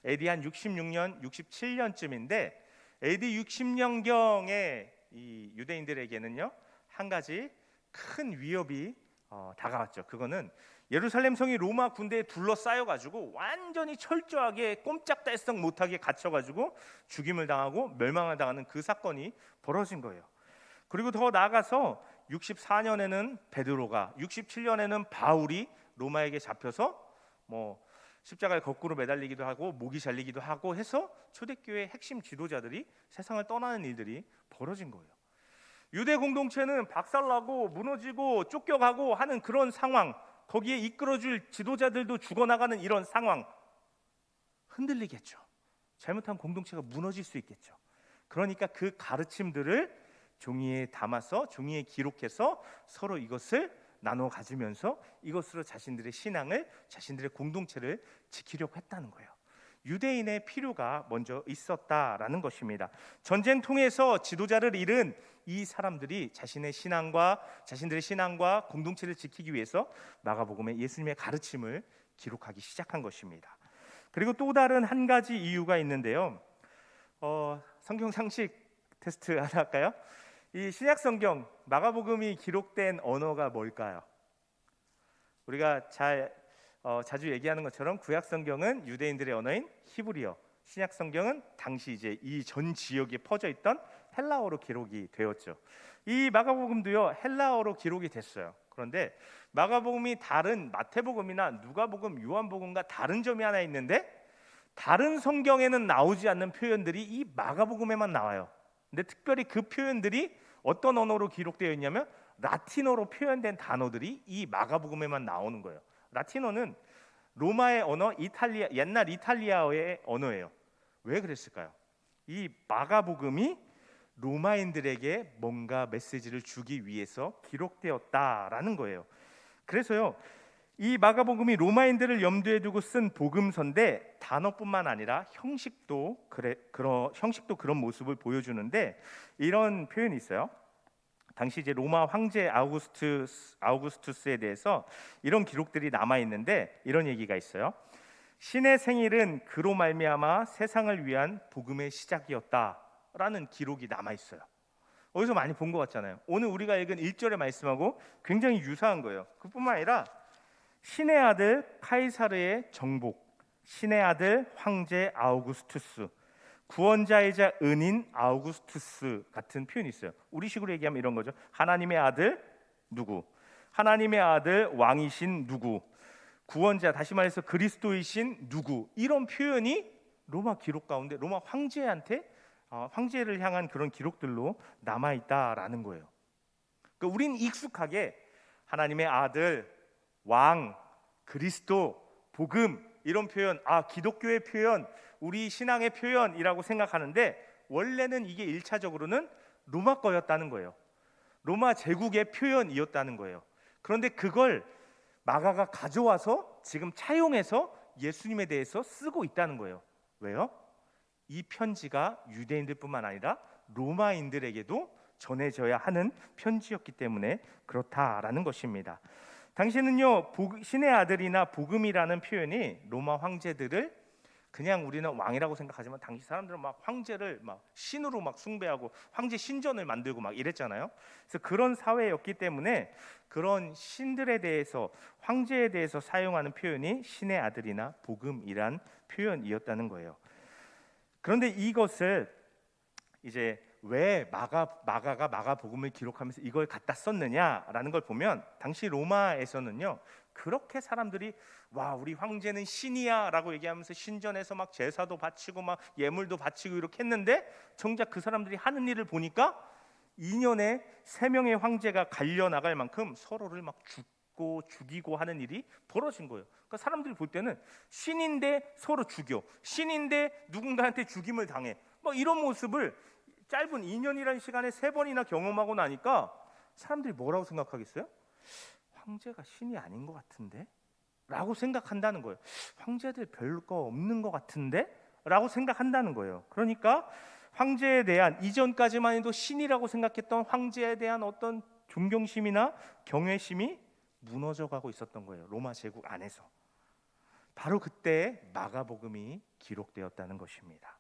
AD 한 66년, 67년쯤인데 AD 60년경에 이 유대인들에게는요, 한 가지 큰 위협이 다가왔죠. 그거는 예루살렘 성이 로마 군대에 둘러싸여 가지고 완전히 철저하게 꼼짝달싹 못하게 갇혀가지고 죽임을 당하고 멸망을 당하는 그 사건이 벌어진 거예요. 그리고 더 나아가서 64년에는 베드로가, 67년에는 바울이 로마에게 잡혀서 뭐 십자가에 거꾸로 매달리기도 하고 목이 잘리기도 하고 해서 초대교회 핵심 지도자들이 세상을 떠나는 일들이 벌어진 거예요. 유대 공동체는 박살나고 무너지고 쫓겨가고 하는 그런 상황, 거기에 이끌어줄 지도자들도 죽어나가는 이런 상황, 흔들리겠죠. 잘못한 공동체가 무너질 수 있겠죠. 그러니까 그 가르침들을 종이에 담아서, 종이에 기록해서 서로 이것을 나눠 가지면서 이것으로 자신들의 신앙을, 자신들의 공동체를 지키려고 했다는 거예요. 유대인의 필요가 먼저 있었다라는 것입니다. 전쟁 통해서 지도자를 잃은 이 사람들이 자신들의 신앙과 공동체를 지키기 위해서 마가복음에 예수님의 가르침을 기록하기 시작한 것입니다. 그리고 또 다른 한 가지 이유가 있는데요. 성경 상식 테스트 하나 할까요? 이 신약 성경 마가복음이 기록된 언어가 뭘까요? 우리가 자주 얘기하는 것처럼 구약 성경은 유대인들의 언어인 히브리어, 신약 성경은 당시 이제 이 전 지역에 퍼져 있던 헬라어로 기록이 되었죠. 이 마가복음도요, 헬라어로 기록이 됐어요. 그런데 마가복음이 다른 마태복음이나 누가복음, 요한복음과 다른 점이 하나 있는데, 다른 성경에는 나오지 않는 표현들이 이 마가복음에만 나와요. 근데 특별히 그 표현들이 어떤 언어로 기록되어 있냐면 라틴어로 표현된 단어들이 이 마가복음에만 나오는 거예요. 라틴어는 로마의 언어, 옛날 이탈리아어의 언어예요. 왜 그랬을까요? 이 마가복음이 로마인들에게 뭔가 메시지를 주기 위해서 기록되었다라는 거예요. 그래서요, 이 마가복음이 로마인들을 염두에 두고 쓴 복음서인데, 단어뿐만 아니라 형식도 그런 모습을 보여주는데, 이런 표현이 있어요. 당시 이제 로마 황제 아우구스투스에 대해서 이런 기록들이 남아 있는데, 이런 얘기가 있어요. 신의 생일은 그로 말미암아 세상을 위한 복음의 시작이었다라는 기록이 남아 있어요. 어디서 많이 본 것 같잖아요. 오늘 우리가 읽은 1절의 말씀하고 굉장히 유사한 거예요. 그뿐만 아니라 신의 아들 카이사르의 정복, 신의 아들 황제 아우구스투스, 구원자이자 은인 아우구스투스 같은 표현이 있어요. 우리식으로 얘기하면 이런 거죠. 하나님의 아들 누구, 하나님의 아들 왕이신 누구, 구원자, 다시 말해서 그리스도이신 누구, 이런 표현이 로마 기록 가운데 로마 황제를 향한 그런 기록들로 남아 있다라는 거예요. 그러니까 우린 익숙하게 하나님의 아들, 왕, 그리스도, 복음, 이런 표현, 기독교의 표현, 우리 신앙의 표현이라고 생각하는데, 원래는 이게 1차적으로는 로마 거였다는 거예요. 로마 제국의 표현이었다는 거예요. 그런데 그걸 마가가 가져와서 지금 차용해서 예수님에 대해서 쓰고 있다는 거예요. 왜요? 이 편지가 유대인들뿐만 아니라 로마인들에게도 전해져야 하는 편지였기 때문에 그렇다라는 것입니다. 당시는요, 신의 아들이나 복음이라는 표현이 로마 황제들을, 그냥 우리는 왕이라고 생각하지만 당시 사람들은 막 황제를 막 신으로 막 숭배하고 황제 신전을 만들고 막 이랬잖아요. 그래서 그런 사회였기 때문에 그런 신들에 대해서, 황제에 대해서 사용하는 표현이 신의 아들이나 복음이란 표현이었다는 거예요. 그런데 이것을 이제 왜 마가가 마가복음을 기록하면서 이걸 갖다 썼느냐라는 걸 보면, 당시 로마에서는요, 그렇게 사람들이 와, 우리 황제는 신이야라고 얘기하면서 신전에서 막 제사도 바치고 막 예물도 바치고 이렇게 했는데, 정작 그 사람들이 하는 일을 보니까 2년에 3명의 황제가 갈려 나갈 만큼 서로를 막 죽이고 하는 일이 벌어진 거예요. 그러니까 사람들이 볼 때는 신인데 서로 죽여, 신인데 누군가한테 죽임을 당해, 뭐 이런 모습을 짧은 2년이라는 시간에 3번이나 경험하고 나니까 사람들이 뭐라고 생각하겠어요? 황제가 신이 아닌 것 같은데? 라고 생각한다는 거예요. 황제들 별거 없는 것 같은데? 라고 생각한다는 거예요. 그러니까 황제에 대한, 이전까지만 해도 신이라고 생각했던 황제에 대한 어떤 존경심이나 경외심이 무너져가고 있었던 거예요. 로마 제국 안에서. 바로 그때 마가복음이 기록되었다는 것입니다.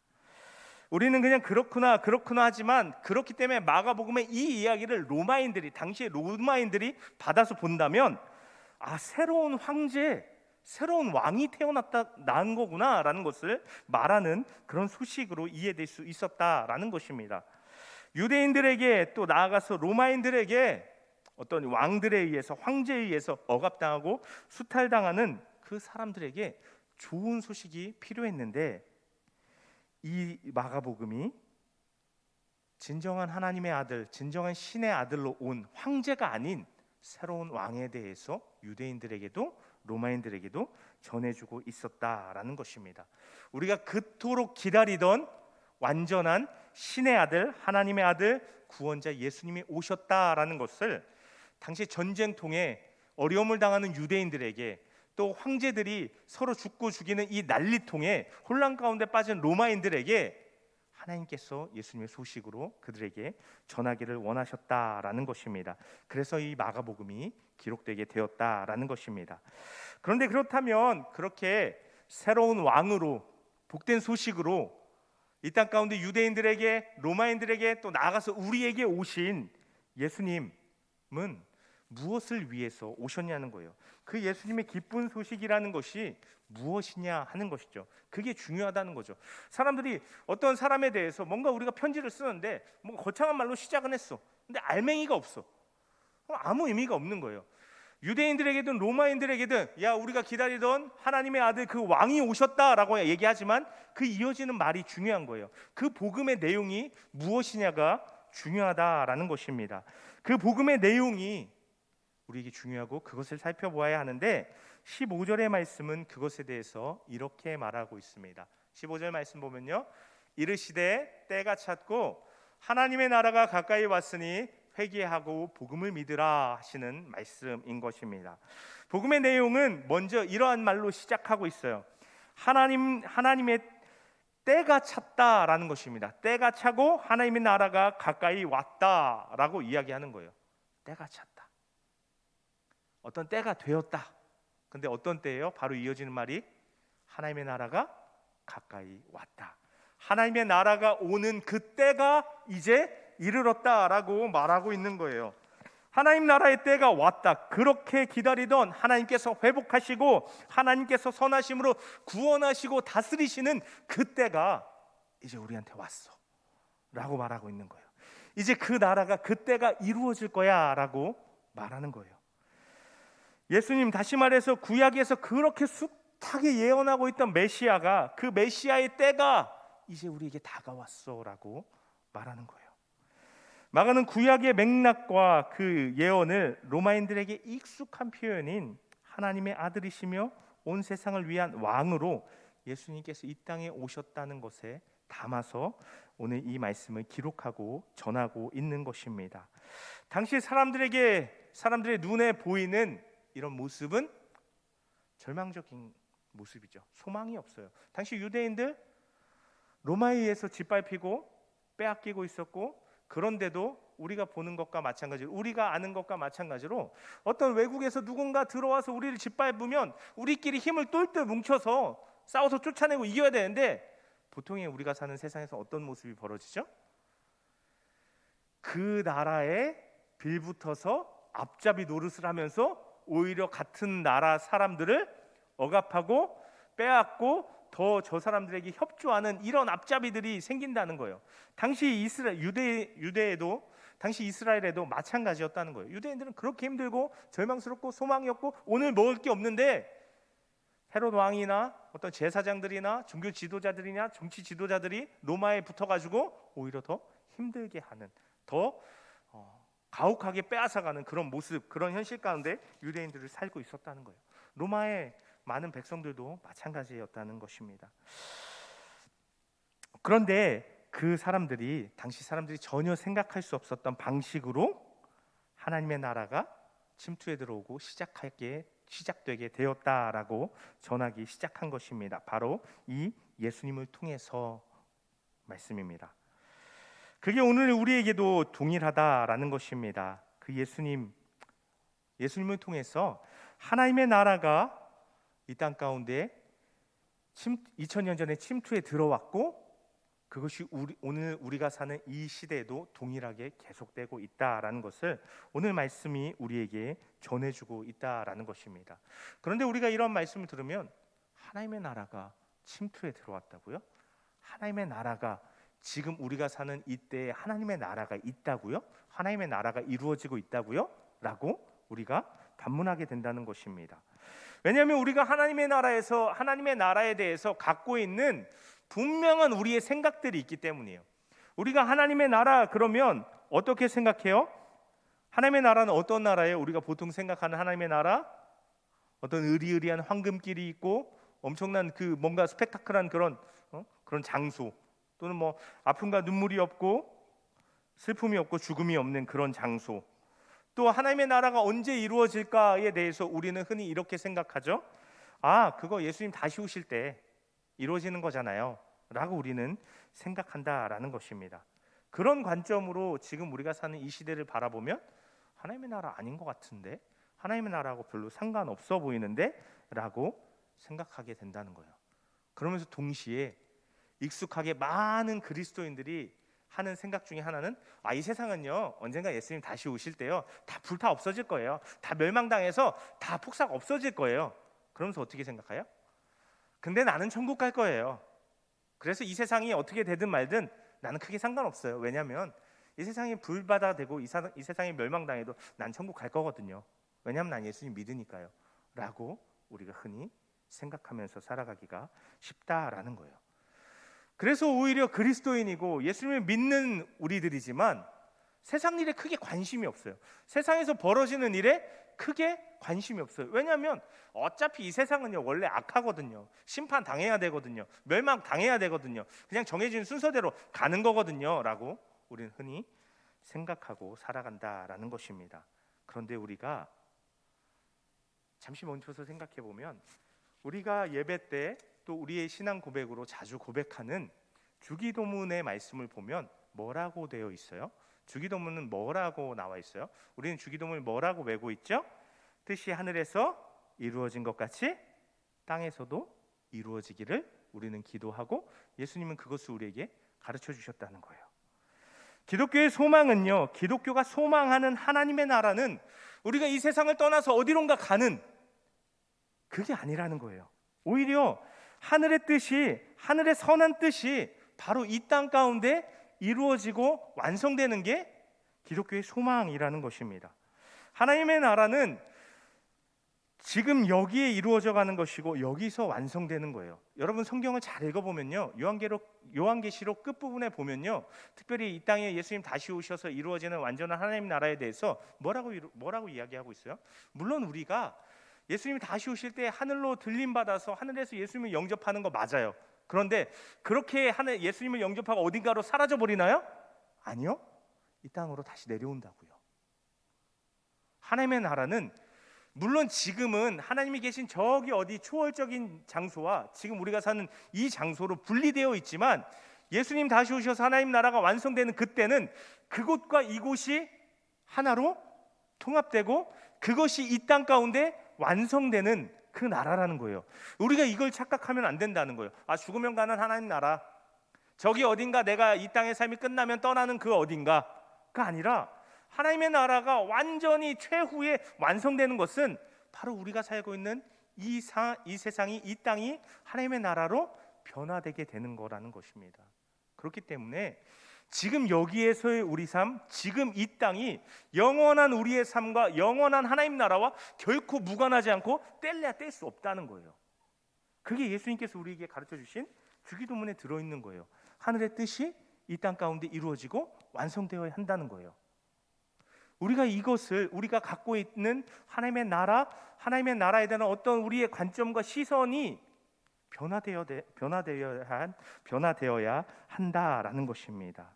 우리는 그냥 그렇구나 하지만, 그렇기 때문에 마가복음의 이 이야기를 로마인들이, 당시에 로마인들이 받아서 본다면, 아, 새로운 황제, 새로운 왕이 난 거구나라는 것을 말하는 그런 소식으로 이해될 수 있었다라는 것입니다. 유대인들에게, 또 나아가서 로마인들에게 어떤 왕들에 의해서, 황제에 의해서 억압당하고 수탈당하는 그 사람들에게 좋은 소식이 필요했는데, 이 마가복음이 진정한 하나님의 아들, 진정한 신의 아들로 온 황제가 아닌 새로운 왕에 대해서 유대인들에게도 로마인들에게도 전해주고 있었다라는 것입니다. 우리가 그토록 기다리던 완전한 신의 아들, 하나님의 아들, 구원자 예수님이 오셨다라는 것을 당시 전쟁통에 어려움을 당하는 유대인들에게, 또 황제들이 서로 죽고 죽이는 이 난리통에 혼란 가운데 빠진 로마인들에게 하나님께서 예수님의 소식으로 그들에게 전하기를 원하셨다라는 것입니다. 그래서 이 마가복음이 기록되게 되었다라는 것입니다. 그런데 그렇다면, 그렇게 새로운 왕으로, 복된 소식으로 이 땅 가운데 유대인들에게, 로마인들에게, 또 나아가서 우리에게 오신 예수님은 무엇을 위해서 오셨냐는 거예요. 그 예수님의 기쁜 소식이라는 것이 무엇이냐 하는 것이죠. 그게 중요하다는 거죠. 사람들이 어떤 사람에 대해서 뭔가 우리가 편지를 쓰는데 뭔가 거창한 말로 시작은 했어. 근데 알맹이가 없어. 아무 의미가 없는 거예요. 유대인들에게든 로마인들에게든, 야, 우리가 기다리던 하나님의 아들 그 왕이 오셨다라고 얘기하지만 그 이어지는 말이 중요한 거예요. 그 복음의 내용이 무엇이냐가 중요하다라는 것입니다. 그 복음의 내용이 우리에게 중요하고 그것을 살펴보아야 하는데, 15절의 말씀은 그것에 대해서 이렇게 말하고 있습니다. 15절 말씀 보면요, 이르시되 때가 찼고 하나님의 나라가 가까이 왔으니 회개하고 복음을 믿으라 하시는 말씀인 것입니다. 복음의 내용은 먼저 이러한 말로 시작하고 있어요. 하나님의 때가 찼다라는 것입니다. 때가 차고 하나님의 나라가 가까이 왔다라고 이야기하는 거예요. 때가 찼다. 어떤 때가 되었다. 근데 어떤 때예요? 바로 이어지는 말이 하나님의 나라가 가까이 왔다. 하나님의 나라가 오는 그 때가 이제 이르렀다라고 말하고 있는 거예요. 하나님 나라의 때가 왔다. 그렇게 기다리던 하나님께서 회복하시고 하나님께서 선하심으로 구원하시고 다스리시는 그 때가 이제 우리한테 왔어 라고 말하고 있는 거예요. 이제 그 나라가, 그 때가 이루어질 거야 라고 말하는 거예요. 예수님, 다시 말해서 구약에서 그렇게 숱하게 예언하고 있던 메시아가, 그 메시아의 때가 이제 우리에게 다가왔어 라고 말하는 거예요. 마가는 구약의 맥락과 그 예언을 로마인들에게 익숙한 표현인 하나님의 아들이시며 온 세상을 위한 왕으로 예수님께서 이 땅에 오셨다는 것에 담아서 오늘 이 말씀을 기록하고 전하고 있는 것입니다. 당시 사람들의 눈에 보이는 이런 모습은 절망적인 모습이죠. 소망이 없어요. 당시 유대인들 로마에 의해서 짓밟히고 빼앗기고 있었고, 그런데도 우리가 보는 것과 마찬가지로, 우리가 아는 것과 마찬가지로 어떤 외국에서 누군가 들어와서 우리를 짓밟으면 우리끼리 힘을 똘똘 뭉쳐서 싸워서 쫓아내고 이겨야 되는데, 보통의 우리가 사는 세상에서 어떤 모습이 벌어지죠? 그 나라에 빌붙어서 앞잡이 노릇을 하면서 오히려 같은 나라 사람들을 억압하고 빼앗고 더 저 사람들에게 협조하는 이런 앞잡이들이 생긴다는 거예요. 당시 유대에도, 당시 이스라엘에도 마찬가지였다는 거예요. 유대인들은 그렇게 힘들고 절망스럽고 소망이 없고 오늘 먹을 게 없는데, 헤롯 왕이나 어떤 제사장들이나 종교 지도자들이나 정치 지도자들이 로마에 붙어가지고 오히려 더 힘들게 하는, 더 가혹하게 빼앗아가는 그런 모습, 그런 현실 가운데 유대인들을 살고 있었다는 거예요. 로마의 많은 백성들도 마찬가지였다는 것입니다. 그런데 그 사람들이, 당시 사람들이 전혀 생각할 수 없었던 방식으로 하나님의 나라가 침투에 들어오고 시작되게 되었다라고 전하기 시작한 것입니다. 바로 이 예수님을 통해서 말씀입니다. 그게 오늘 우리에게도 동일하다라는 것입니다. 그 예수님을 통해서 하나님의 나라가 이 땅 가운데 2000년 전에 침투에 들어왔고, 그것이 오늘 우리가 사는 이 시대에도 동일하게 계속되고 있다라는 것을 오늘 말씀이 우리에게 전해주고 있다라는 것입니다. 그런데 우리가 이런 말씀을 들으면, 하나님의 나라가 침투에 들어왔다고요? 하나님의 나라가, 지금 우리가 사는 이때에 하나님의 나라가 있다고요? 하나님의 나라가 이루어지고 있다고요? 라고 우리가 반문하게 된다는 것입니다. 왜냐하면 우리가 하나님의 나라에 대해서 갖고 있는 분명한 우리의 생각들이 있기 때문이에요. 우리가 하나님의 나라 그러면 어떻게 생각해요? 하나님의 나라는 어떤 나라예요? 우리가 보통 생각하는 하나님의 나라, 어떤 의리의리한 황금길이 있고 엄청난 그 뭔가 스펙타클한 그런 장소, 또는 뭐 아픔과 눈물이 없고 슬픔이 없고 죽음이 없는 그런 장소. 또 하나님의 나라가 언제 이루어질까에 대해서 우리는 흔히 이렇게 생각하죠. 그거 예수님 다시 오실 때 이루어지는 거잖아요 라고 우리는 생각한다라는 것입니다. 그런 관점으로 지금 우리가 사는 이 시대를 바라보면 하나님의 나라 아닌 것 같은데, 하나님의 나라하고 별로 상관없어 보이는데 라고 생각하게 된다는 거예요. 그러면서 동시에 익숙하게 많은 그리스도인들이 하는 생각 중에 하나는, 이 세상은요 언젠가 예수님 다시 오실 때요 다 불타 없어질 거예요. 다 멸망당해서 다 폭삭 없어질 거예요. 그러면서 어떻게 생각해요? 근데 나는 천국 갈 거예요. 그래서 이 세상이 어떻게 되든 말든 나는 크게 상관없어요. 왜냐하면 이 세상이 불바다 되고 이 세상이 멸망당해도 난 천국 갈 거거든요. 왜냐하면 난 예수님 믿으니까요 라고 우리가 흔히 생각하면서 살아가기가 쉽다라는 거예요. 그래서 오히려 그리스도인이고 예수님을 믿는 우리들이지만 세상 일에 크게 관심이 없어요. 세상에서 벌어지는 일에 크게 관심이 없어요. 왜냐하면 어차피 이 세상은요 원래 악하거든요. 심판 당해야 되거든요. 멸망 당해야 되거든요. 그냥 정해진 순서대로 가는 거거든요 라고 우리는 흔히 생각하고 살아간다라는 것입니다. 그런데 우리가 잠시 멈춰서 생각해 보면, 우리가 예배 때 또 우리의 신앙 고백으로 자주 고백하는 주기도문의 말씀을 보면 뭐라고 되어 있어요? 주기도문은 뭐라고 나와 있어요? 우리는 주기도문을 뭐라고 외고 있죠? 뜻이 하늘에서 이루어진 것 같이 땅에서도 이루어지기를 우리는 기도하고, 예수님은 그것을 우리에게 가르쳐 주셨다는 거예요. 기독교의 소망은요, 기독교가 소망하는 하나님의 나라는 우리가 이 세상을 떠나서 어디론가 가는 그게 아니라는 거예요. 오히려 하늘의 뜻이, 하늘의 선한 뜻이 바로 이 땅 가운데 이루어지고 완성되는 게 기독교의 소망이라는 것입니다. 하나님의 나라는 지금 여기에 이루어져 가는 것이고 여기서 완성되는 거예요. 여러분 성경을 잘 읽어보면요, 요한계시록 끝부분에 보면요, 특별히 이 땅에 예수님 다시 오셔서 이루어지는 완전한 하나님 나라에 대해서 뭐라고 이야기하고 있어요? 물론 우리가 예수님이 다시 오실 때 하늘로 들림받아서 하늘에서 예수님을 영접하는 거 맞아요. 그런데 그렇게 하는 예수님을 영접하고 어딘가로 사라져 버리나요? 아니요. 이 땅으로 다시 내려온다고요. 하나님의 나라는 물론 지금은 하나님이 계신 저기 어디 초월적인 장소와 지금 우리가 사는 이 장소로 분리되어 있지만, 예수님 다시 오셔서 하나님 나라가 완성되는 그때는 그곳과 이곳이 하나로 통합되고 그것이 이 땅 가운데 완성되는 그 나라라는 거예요. 우리가 이걸 착각하면 안 된다는 거예요. 죽으면 가는 하나님 나라, 저기 어딘가 내가 이 땅의 삶이 끝나면 떠나는 그 어딘가가 아니라, 하나님의 나라가 완전히 최후에 완성되는 것은 바로 우리가 살고 있는 이 세상이, 이 땅이 하나님의 나라로 변화되게 되는 거라는 것입니다. 그렇기 때문에 지금 여기에서의 우리 삶, 지금 이 땅이 영원한 우리의 삶과 영원한 하나님 나라와 결코 무관하지 않고 뗄래야 뗄 수 없다는 거예요. 그게 예수님께서 우리에게 가르쳐 주신 주기도문에 들어있는 거예요. 하늘의 뜻이 이 땅 가운데 이루어지고 완성되어야 한다는 거예요. 우리가 이것을, 우리가 갖고 있는 하나님의 나라, 하나님의 나라에 대한 어떤 우리의 관점과 시선이 변화되어야 한다라는 것입니다.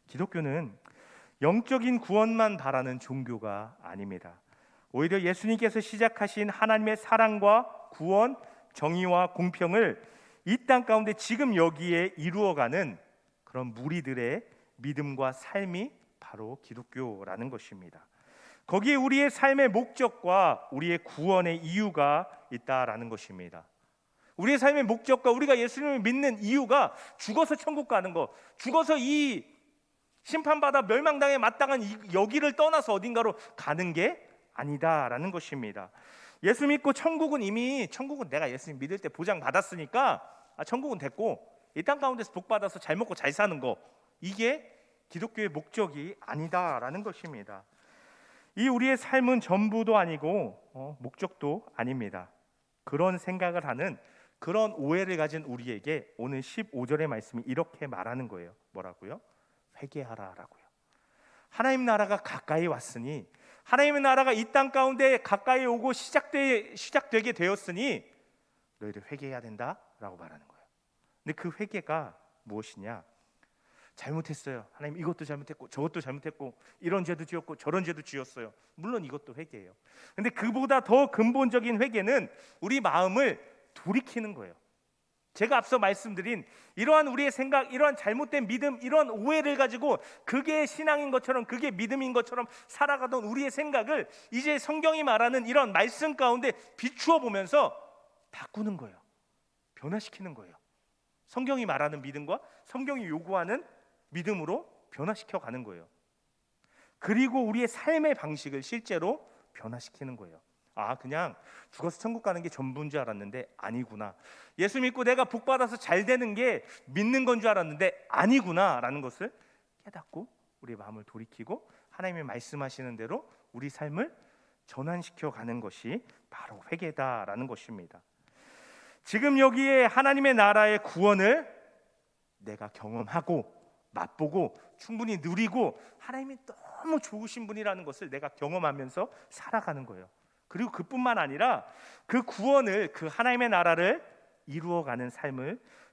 기독교는 영적인 구원만 바라는 종교가 아닙니다. 오히려 예수님께서 시작하신 하나님의 사랑과 구원, 정의와 공평을 이 땅 가운데 지금 여기에 이루어가는 그런 무리들의 믿음과 삶이 바로 기독교라는 것입니다. 거기에 우리의 삶의 목적과 우리의 구원의 이유가 있다라는 것입니다. 우리의 삶의 목적과 우리가 예수님을 믿는 이유가 죽어서 천국 가는 것, 죽어서 이 심판받아 멸망당에 마땅한 여기를 떠나서 어딘가로 가는 게 아니다라는 것입니다. 예수 믿고 천국은 내가 예수님 믿을 때 보장 받았으니까 천국은 됐고, 이 땅 가운데서 복 받아서 잘 먹고 잘 사는 거, 이게 기독교의 목적이 아니다라는 것입니다. 이 우리의 삶은 전부도 아니고 목적도 아닙니다. 그런 생각을 하는, 그런 오해를 가진 우리에게 오늘 15절의 말씀이 이렇게 말하는 거예요. 뭐라고요? 회개하라라고요. 하나님 나라가 가까이 왔으니, 하나님의 나라가 이 땅 가운데 가까이 오고 시작되게 되었으니 너희들 회개해야 된다라고 말하는 거예요. 근데 그 회개가 무엇이냐? 잘못했어요. 하나님 이것도 잘못했고 저것도 잘못했고 이런 죄도 지었고 저런 죄도 지었어요. 물론 이것도 회개예요. 근데 그보다 더 근본적인 회개는 우리 마음을 돌이키는 거예요. 제가 앞서 말씀드린 이러한 우리의 생각, 이러한 잘못된 믿음, 이러한 오해를 가지고 그게 신앙인 것처럼, 그게 믿음인 것처럼 살아가던 우리의 생각을 이제 성경이 말하는 이런 말씀 가운데 비추어 보면서 바꾸는 거예요. 변화시키는 거예요. 성경이 말하는 믿음과 성경이 요구하는 믿음으로 변화시켜 가는 거예요. 그리고 우리의 삶의 방식을 실제로 변화시키는 거예요. 그냥 죽어서 천국 가는 게 전부인 줄 알았는데 아니구나. 예수 믿고 내가 복 받아서 잘 되는 게 믿는 건 줄 알았는데 아니구나라는 것을 깨닫고 우리의 마음을 돌이키고 하나님의 말씀하시는 대로 우리 삶을 전환시켜 가는 것이 바로 회개다라는 것입니다. 지금 여기에 하나님의 나라의 구원을 내가 경험하고 맛보고 충분히 누리고 하나님이 너무 좋으신 분이라는 것을 내가 경험하면서 살아가는 거예요. 그리고 그뿐만 아니라 그 구원을, 그 하나님의 나라를 이루어가는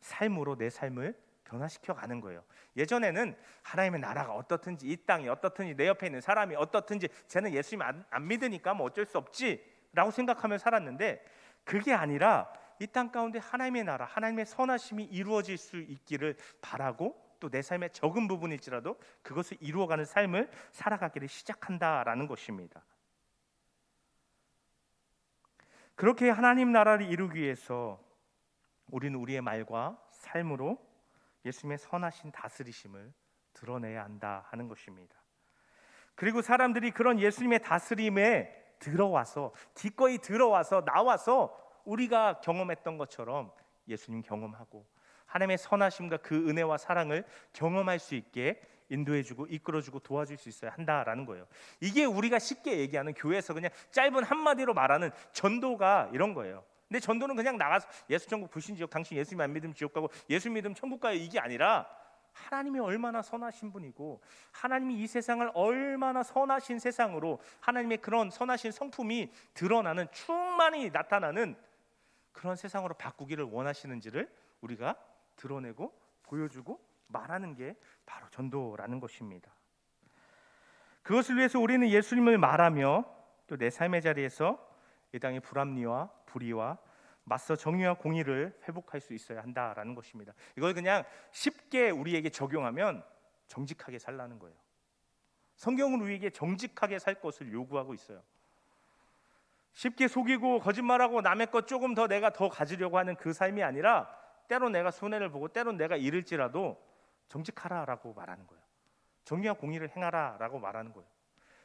삶으로 내 삶을 변화시켜 가는 거예요. 예전에는 하나님의 나라가 어떻든지, 이 땅이 어떻든지, 내 옆에 있는 사람이 어떻든지, 쟤는 예수님 안 믿으니까 뭐 어쩔 수 없지라고 생각하며 살았는데, 그게 아니라 이 땅 가운데 하나님의 나라, 하나님의 선하심이 이루어질 수 있기를 바라고, 또 내 삶의 적은 부분일지라도 그것을 이루어가는 삶을 살아가기를 시작한다라는 것입니다. 그렇게 하나님 나라를 이루기 위해서 우리는 우리의 말과 삶으로 예수님의 선하신 다스리심을 드러내야 한다 하는 것입니다. 그리고 사람들이 그런 예수님의 다스림에 들어와서, 기꺼이 들어와서, 나와서 우리가 경험했던 것처럼 예수님 경험하고 하나님의 선하심과 그 은혜와 사랑을 경험할 수 있게 인도해주고 이끌어주고 도와줄 수 있어야 한다라는 거예요. 이게 우리가 쉽게 얘기하는, 교회에서 그냥 짧은 한마디로 말하는 전도가 이런 거예요. 근데 전도는 그냥 나가서 예수 천국 불신지옥, 당신 예수님 안 믿으면 지옥 가고 예수 믿으면 천국 가요, 이게 아니라 하나님이 얼마나 선하신 분이고 하나님이 이 세상을 얼마나 선하신 세상으로, 하나님의 그런 선하신 성품이 드러나는, 충만히 나타나는 그런 세상으로 바꾸기를 원하시는지를 우리가 드러내고 보여주고 말하는 게 바로 전도라는 것입니다. 그것을 위해서 우리는 예수님을 말하며 또 내 삶의 자리에서 이 땅의 불합리와 불의와 맞서 정의와 공의를 회복할 수 있어야 한다라는 것입니다. 이걸 그냥 쉽게 우리에게 적용하면 정직하게 살라는 거예요. 성경은 우리에게 정직하게 살 것을 요구하고 있어요. 쉽게 속이고 거짓말하고 남의 것 조금 더 내가 더 가지려고 하는 그 삶이 아니라 때론 내가 손해를 보고 때론 내가 잃을지라도 정직하라라고 말하는 거예요. 정의와 공의를 행하라라고 말하는 거예요.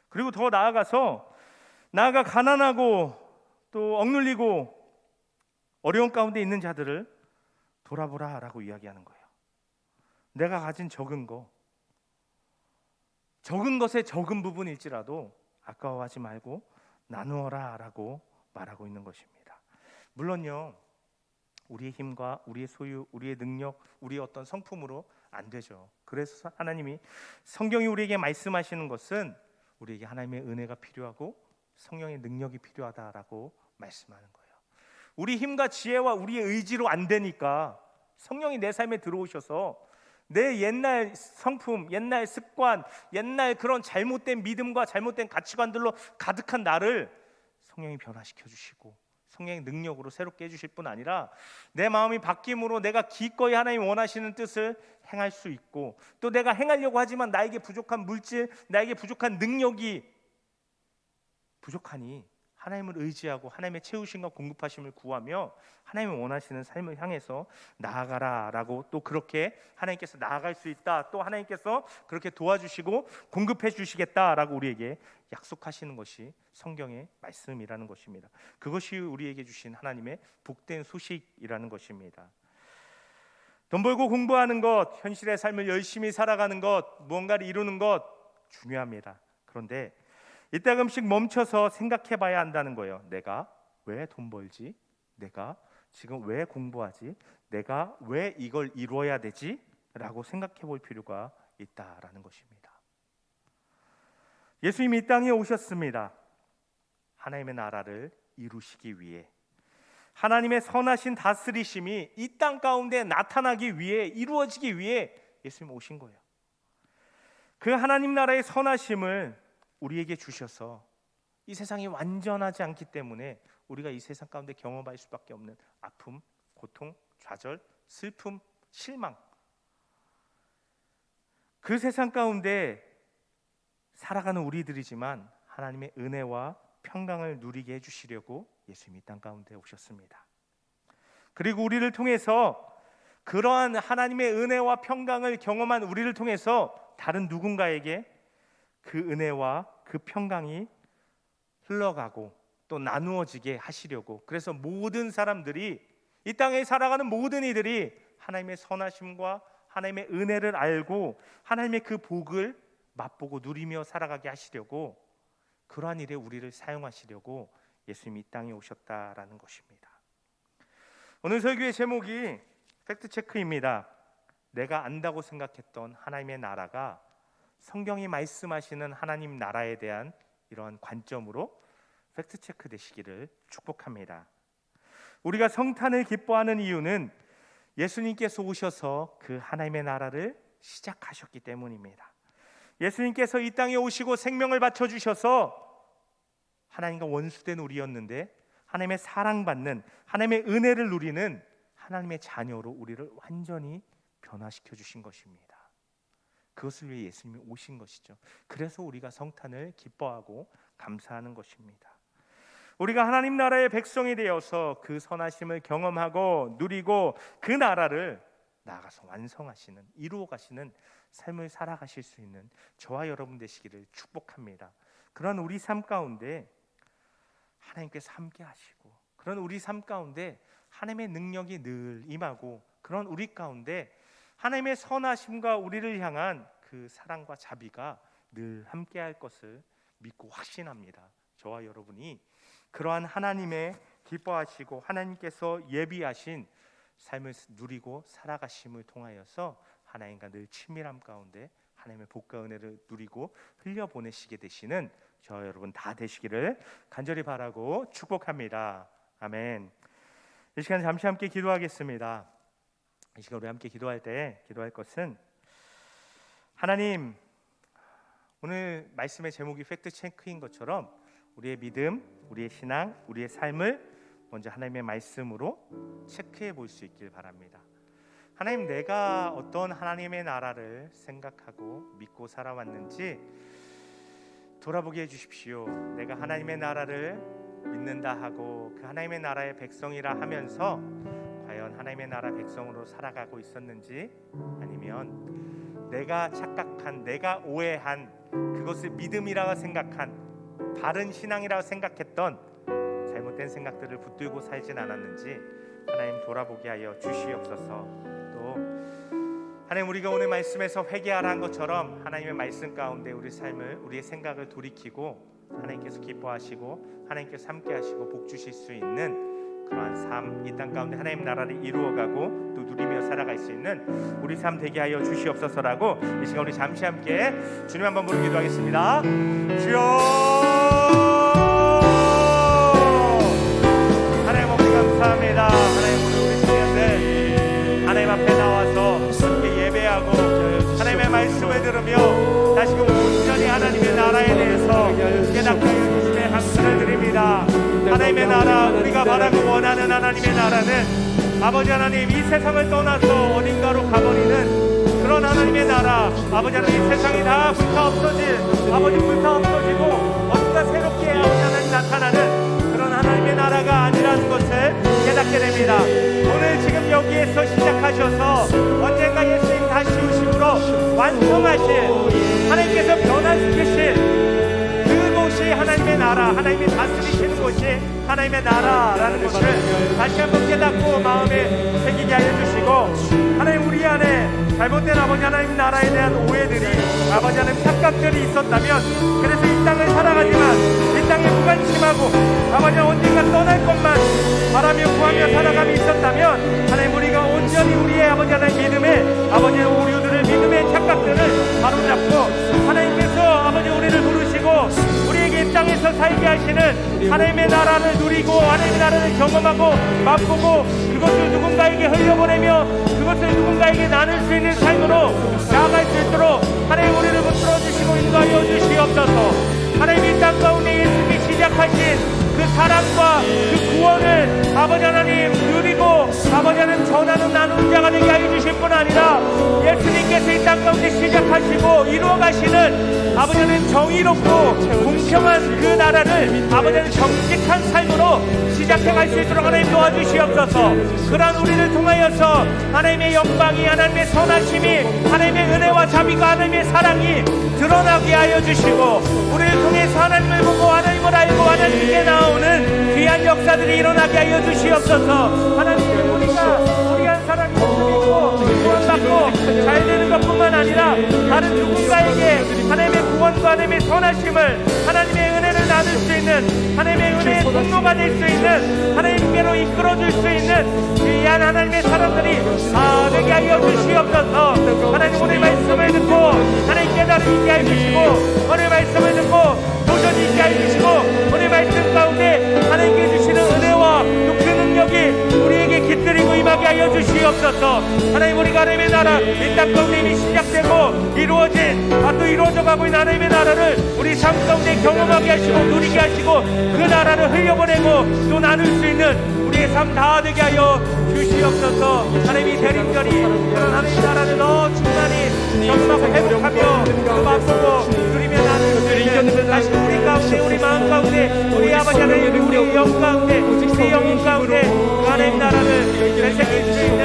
그리고 더 나아가 가난하고 또 억눌리고 어려운 가운데 있는 자들을 돌아보라라고 이야기하는 거예요. 내가 가진 적은 것의 적은 부분일지라도 아까워하지 말고 나누어라라고 말하고 있는 것입니다. 물론요, 우리의 힘과 우리의 소유, 우리의 능력, 우리의 어떤 성품으로 안 되죠. 그래서 하나님이 성경이 우리에게 말씀하시는 것은 우리에게 하나님의 은혜가 필요하고 성령의 능력이 필요하다라고 말씀하는 거예요. 우리 힘과 지혜와 우리의 의지로 안 되니까 성령이 내 삶에 들어오셔서 내 옛날 성품, 옛날 습관, 옛날 그런 잘못된 믿음과 잘못된 가치관들로 가득한 나를 성령이 변화시켜 주시고 성령의 능력으로 새롭게 해주실 뿐 아니라 내 마음이 바뀜으로 내가 기꺼이 하나님 원하시는 뜻을 행할 수 있고 또 내가 행하려고 하지만 나에게 부족한 물질, 나에게 부족한 능력이 부족하니 하나님을 의지하고 하나님의 채우심과 공급하심을 구하며 하나님이 원하시는 삶을 향해서 나아가라라고 또 그렇게 하나님께서 나아갈 수 있다. 또 하나님께서 그렇게 도와주시고 공급해 주시겠다라고 우리에게 약속하시는 것이 성경의 말씀이라는 것입니다. 그것이 우리에게 주신 하나님의 복된 소식이라는 것입니다. 돈 벌고 공부하는 것, 현실의 삶을 열심히 살아가는 것, 무언가를 이루는 것 중요합니다. 그런데 이따금씩 멈춰서 생각해 봐야 한다는 거예요. 내가 왜 돈 벌지? 내가 지금 왜 공부하지? 내가 왜 이걸 이루어야 되지? 라고 생각해 볼 필요가 있다라는 것입니다. 예수님이 이 땅에 오셨습니다. 하나님의 나라를 이루시기 위해, 하나님의 선하신 다스리심이 이 땅 가운데 나타나기 위해, 이루어지기 위해 예수님 오신 거예요. 그 하나님 나라의 선하심을 우리에게 주셔서 이 세상이 완전하지 않기 때문에 우리가 이 세상 가운데 경험할 수밖에 없는 아픔, 고통, 좌절, 슬픔, 실망, 그 세상 가운데 살아가는 우리들이지만 하나님의 은혜와 평강을 누리게 해주시려고 예수님이 이 땅 가운데 오셨습니다. 그리고 우리를 통해서 그러한 하나님의 은혜와 평강을 경험한 우리를 통해서 다른 누군가에게 그 은혜와 그 평강이 흘러가고 또 나누어지게 하시려고, 그래서 모든 사람들이, 이 땅에 살아가는 모든 이들이 하나님의 선하심과 하나님의 은혜를 알고 하나님의 그 복을 맛보고 누리며 살아가게 하시려고, 그러한 일에 우리를 사용하시려고 예수님이 이 땅에 오셨다라는 것입니다. 오늘 설교의 제목이 팩트체크입니다. 내가 안다고 생각했던 하나님의 나라가 성경이 말씀하시는 하나님 나라에 대한 이러한 관점으로 팩트체크 되시기를 축복합니다. 우리가 성탄을 기뻐하는 이유는 예수님께서 오셔서 그 하나님의 나라를 시작하셨기 때문입니다. 예수님께서 이 땅에 오시고 생명을 바쳐주셔서 하나님과 원수된 우리였는데 하나님의 사랑받는, 하나님의 은혜를 누리는 하나님의 자녀로 우리를 완전히 변화시켜 주신 것입니다. 그것을 위해 예수님이 오신 것이죠. 그래서 우리가 성탄을 기뻐하고 감사하는 것입니다. 우리가 하나님 나라의 백성이 되어서 그 선하심을 경험하고 누리고 그 나라를 나아가서 완성하시는, 이루어 가시는 삶을 살아가실 수 있는 저와 여러분 되시기를 축복합니다. 그런 우리 삶 가운데 하나님께서 함께 하시고, 그런 우리 삶 가운데 하나님의 능력이 늘 임하고, 그런 우리 가운데 하나님의 선하심과 우리를 향한 그 사랑과 자비가 늘 함께할 것을 믿고 확신합니다. 저와 여러분이 그러한 하나님의 기뻐하시고 하나님께서 예비하신 삶을 누리고 살아가심을 통하여서 하나님과 늘 친밀함 가운데 하나님의 복과 은혜를 누리고 흘려보내시게 되시는 저와 여러분 다 되시기를 간절히 바라고 축복합니다. 아멘. 이 시간 잠시 함께 기도하겠습니다. 이 시간 우리 함께 기도할 것은 하나님, 오늘 말씀의 제목이 팩트 체크인 것처럼 우리의 믿음, 우리의 신앙, 우리의 삶을 먼저 하나님의 말씀으로 체크해 볼 수 있길 바랍니다. 하나님, 내가 어떤 하나님의 나라를 생각하고 믿고 살아왔는지 돌아보게 해주십시오. 내가 하나님의 나라를 믿는다 하고 그 하나님의 나라의 백성이라 하면서 과연 하나님의 나라 백성으로 살아가고 있었는지, 아니면 내가 착각한, 내가 오해한, 그것을 믿음이라고 생각한, 바른 신앙이라고 생각했던 잘못된 생각들을 붙들고 살진 않았는지 하나님 돌아보게 하여 주시옵소서. 또 하나님, 우리가 오늘 말씀에서 회개하라 한 것처럼 하나님의 말씀 가운데 우리 삶을, 우리의 생각을 돌이키고 하나님께서 기뻐하시고 하나님께서 함께 하시고 복 주실 수 있는 그러한 삶, 이 땅 가운데 하나님 나라를 이루어가고 또 누리며 살아갈 수 있는 우리 삶 되게 하여 주시옵소서라고 이 시간 우리 잠시 함께 주님 한번 부르기 기도하겠습니다. 주여, 하나님 아버지 감사합니다. 하나님, 우리 시간들 하나님 앞에 나와서 함께 예배하고 하나님의 말씀을 들으며 다시금 온전히 하나님의 나라에 대해서 깨닫게 하여 주심에 감사를 드립니다. 하나님의 나라, 우리가 바라고 원하는 하나님의 나라는 아버지 하나님, 이 세상을 떠나서 어딘가로 가버리는 그런 하나님의 나라, 아버지 하나님, 이 세상이 다 불타 없어질, 아버지 불타 없어지고 어딘가 새롭게 아버지 하나님 나타나는 그런 하나님의 나라가 아니라는 것을 깨닫게 됩니다. 오늘 지금 여기에서 시작하셔서 언젠가 예수님 다시 오심으로 완성하실, 하나님께서 변화시키실 그곳이 하나님의 나라, 하나님이 다스리시는 곳이 하나님의 나라라는 것을 다시 한번 깨닫고 마음에 새기게 하여 주시고, 하나님, 우리 안에 잘못된 아버지 하나님 나라에 대한 오해들이, 아버지 하나님 착각들이 있었다면, 그래서 이 땅을 살아가지만 이 땅에 무관심하고 아버지 언젠가 떠날 것만 바라며 구하며 살아감이 있었다면, 하나님, 우리가 온전히 우리의 아버지 하나님 믿음의 아버지의 오류들을, 믿음의 착각들을 바로잡고 하나님께서 아버지 우리를 부르시고 우리에게 이 땅에서 살게 하시는 하나님의 나라를 누리고 하나님의 나라를 경험하고 맛보고 그것을 누군가에게 흘려보내며 그것을 누군가에게 나눌 수 있는 삶으로 나아갈 수 있도록 하나님 우리를 붙들어 주시고 인도하여 주시옵소서. 하나님, 이 땅 가운데 예수님이 시작하신 그 사랑과 그 구원을 아버지 하나님 누리고 아버지 하나님 전하는 나누는 자가 되게 하여 주실 뿐 아니라, 예수님께서 이 땅 가운데 시작하시고 이루어 가시는 아버지 하나님 정의롭고 공평한 그 나라를 아버지 하나님 정직한 삶으로 시작해 갈 수 있도록 하나님 도와주시옵소서. 그러한 우리를 통하여서 하나님의 영광이, 하나님의 선하심이, 하나님의 은혜와 자비가, 하나님의 사랑이 드러나게 하여 주시고, 우리를 통해서 하나님을 보고 하나님을 알고 하나님께 나오는 귀한 역사들이 일어나게 하여 주시옵소서. 하나님, 우리가 우리 한 사람이 믿고 구원받고 잘 되는 것뿐만 아니라 다른 누군가에게 하나님의 구원과 하나님의 선하심을, 하나님의 은혜를 나눌 수 있는, 하나님의 은혜의 통로가 될 수 있는, 하나님께로 이끌어줄 수 있는 귀한 하나님의 사람들이 다 되게 하여 주시옵소서. 하나님, 오늘 말씀을 듣고 하나님 깨달음 있게 해주시고, 오늘 말씀을 듣고 도전이 있게 해주시고, 오늘 말씀 가운데 하나님께 주시는 은혜와 또 그 능력이 우리에게 깃들이고 임하게 하여 주시옵소서. 하나님, 우리가 하나님의 나라, 이 땅 가운데 이미 시작되고 이루어진, 또 이루어져 가고 있는 하나님의 나라를 우리 삶 가운데 경험하게 하시고 누리게 하시고 그 나라를 흘려보내고 또 나눌 수 있는 우리의 삶 다 되게 하여 주시옵소서. 하나님이 대림절이 그런 하나님의 나라를 더 충만히 경험하고 회복하며 또 맛보고 누리며 나눌 수 있는, 다시 우리 가운데, 우리 마음 가운데, 우리 아버지 하나님, 우리 영 가운데, 우리 영혼 가운데 그 하나님 나라를 되새길 수 있는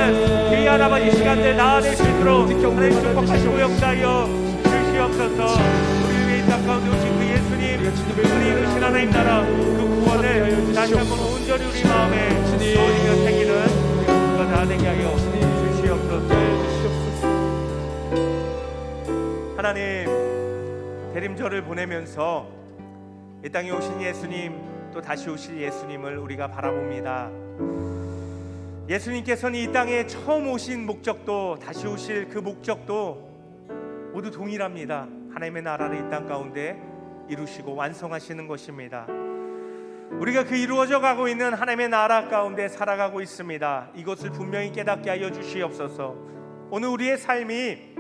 귀한 아버지 시간들 나아낼 수 있도록 하나님 축복하시고 역사하여 주시옵소서. 우리 위에 이 땅 가운데 오신 그 예수님, 우리 이루신 하나님 나라 그 구원을 다시 한번 온전히 우리 마음에 넣어지며 새기는 그가 다 되게 하여 주시옵소서. 하나님, 대림절을 보내면서 이 땅에 오신 예수님, 또 다시 오실 예수님을 우리가 바라봅니다. 예수님께서는 이 땅에 처음 오신 목적도 다시 오실 그 목적도 모두 동일합니다. 하나님의 나라를 이 땅 가운데 이루시고 완성하시는 것입니다. 우리가 그 이루어져 가고 있는 하나님의 나라 가운데 살아가고 있습니다. 이것을 분명히 깨닫게 하여 주시옵소서. 오늘 우리의 삶이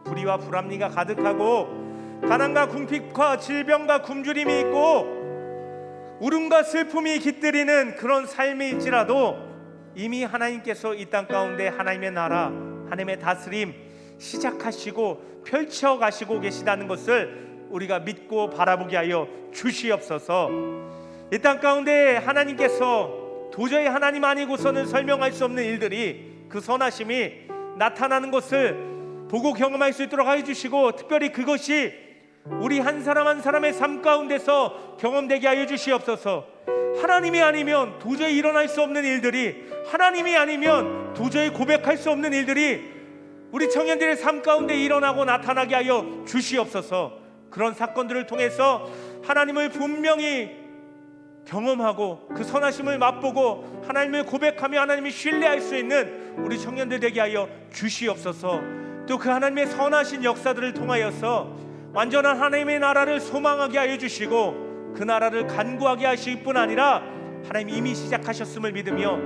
불의와 불합리가 가득하고 가난과 궁핍과 질병과 굶주림이 있고 울음과 슬픔이 깃들이는 그런 삶일지라도 이미 하나님께서 이 땅 가운데 하나님의 나라, 하나님의 다스림 시작하시고 펼쳐가시고 계시다는 것을 우리가 믿고 바라보게 하여 주시옵소서. 이 땅 가운데 하나님께서 도저히 하나님 아니고서는 설명할 수 없는 일들이, 그 선하심이 나타나는 것을 보고 경험할 수 있도록 해주시고, 특별히 그것이 우리 한 사람 한 사람의 삶 가운데서 경험되게 하여 주시옵소서. 하나님이 아니면 도저히 일어날 수 없는 일들이, 하나님이 아니면 도저히 고백할 수 없는 일들이 우리 청년들의 삶 가운데 일어나고 나타나게 하여 주시옵소서. 그런 사건들을 통해서 하나님을 분명히 경험하고 그 선하심을 맛보고 하나님을 고백하며 하나님을 신뢰할 수 있는 우리 청년들 되게 하여 주시옵소서. 또 그 하나님의 선하신 역사들을 통하여서 완전한 하나님의 나라를 소망하게 하여 주시고 그 나라를 간구하게 하실 뿐 아니라 하나님 이미 시작하셨음을 믿으며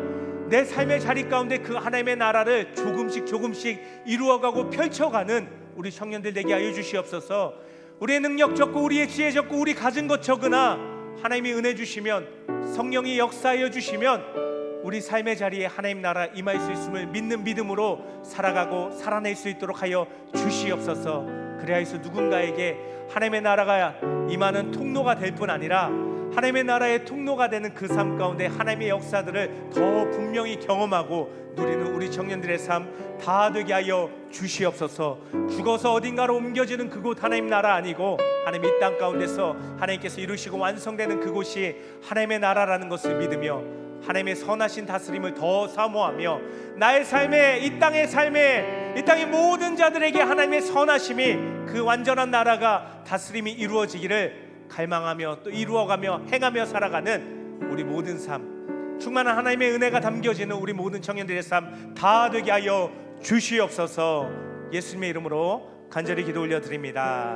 내 삶의 자리 가운데 그 하나님의 나라를 조금씩 이루어가고 펼쳐가는 우리 청년들 되게 하여 주시옵소서. 우리의 능력 적고 우리의 지혜 적고 우리 가진 것 적으나 하나님이 은혜 주시면, 성령이 역사하여 주시면 우리 삶의 자리에 하나님 나라 임할 수 있음을 믿는 믿음으로 살아가고 살아낼 수 있도록 하여 주시옵소서. 그래야 해서 누군가에게 하나님의 나라가 임하는 통로가 될 뿐 아니라 하나님의 나라의 통로가 되는 그 삶 가운데 하나님의 역사들을 더 분명히 경험하고 누리는 우리 청년들의 삶 다 되게 하여 주시옵소서. 죽어서 어딘가로 옮겨지는 그곳 하나님 나라 아니고 하나님 이 땅 가운데서 하나님께서 이루시고 완성되는 그곳이 하나님의 나라라는 것을 믿으며 하나님의 선하신 다스림을 더 사모하며 나의 삶에, 이 땅의 삶에, 이 땅의 모든 자들에게 하나님의 선하심이, 그 완전한 나라가 다스림이 이루어지기를 갈망하며 또 이루어가며 행하며 살아가는 우리 모든 삶, 충만한 하나님의 은혜가 담겨지는 우리 모든 청년들의 삶 다 되게 하여 주시옵소서. 예수님의 이름으로 간절히 기도 올려드립니다.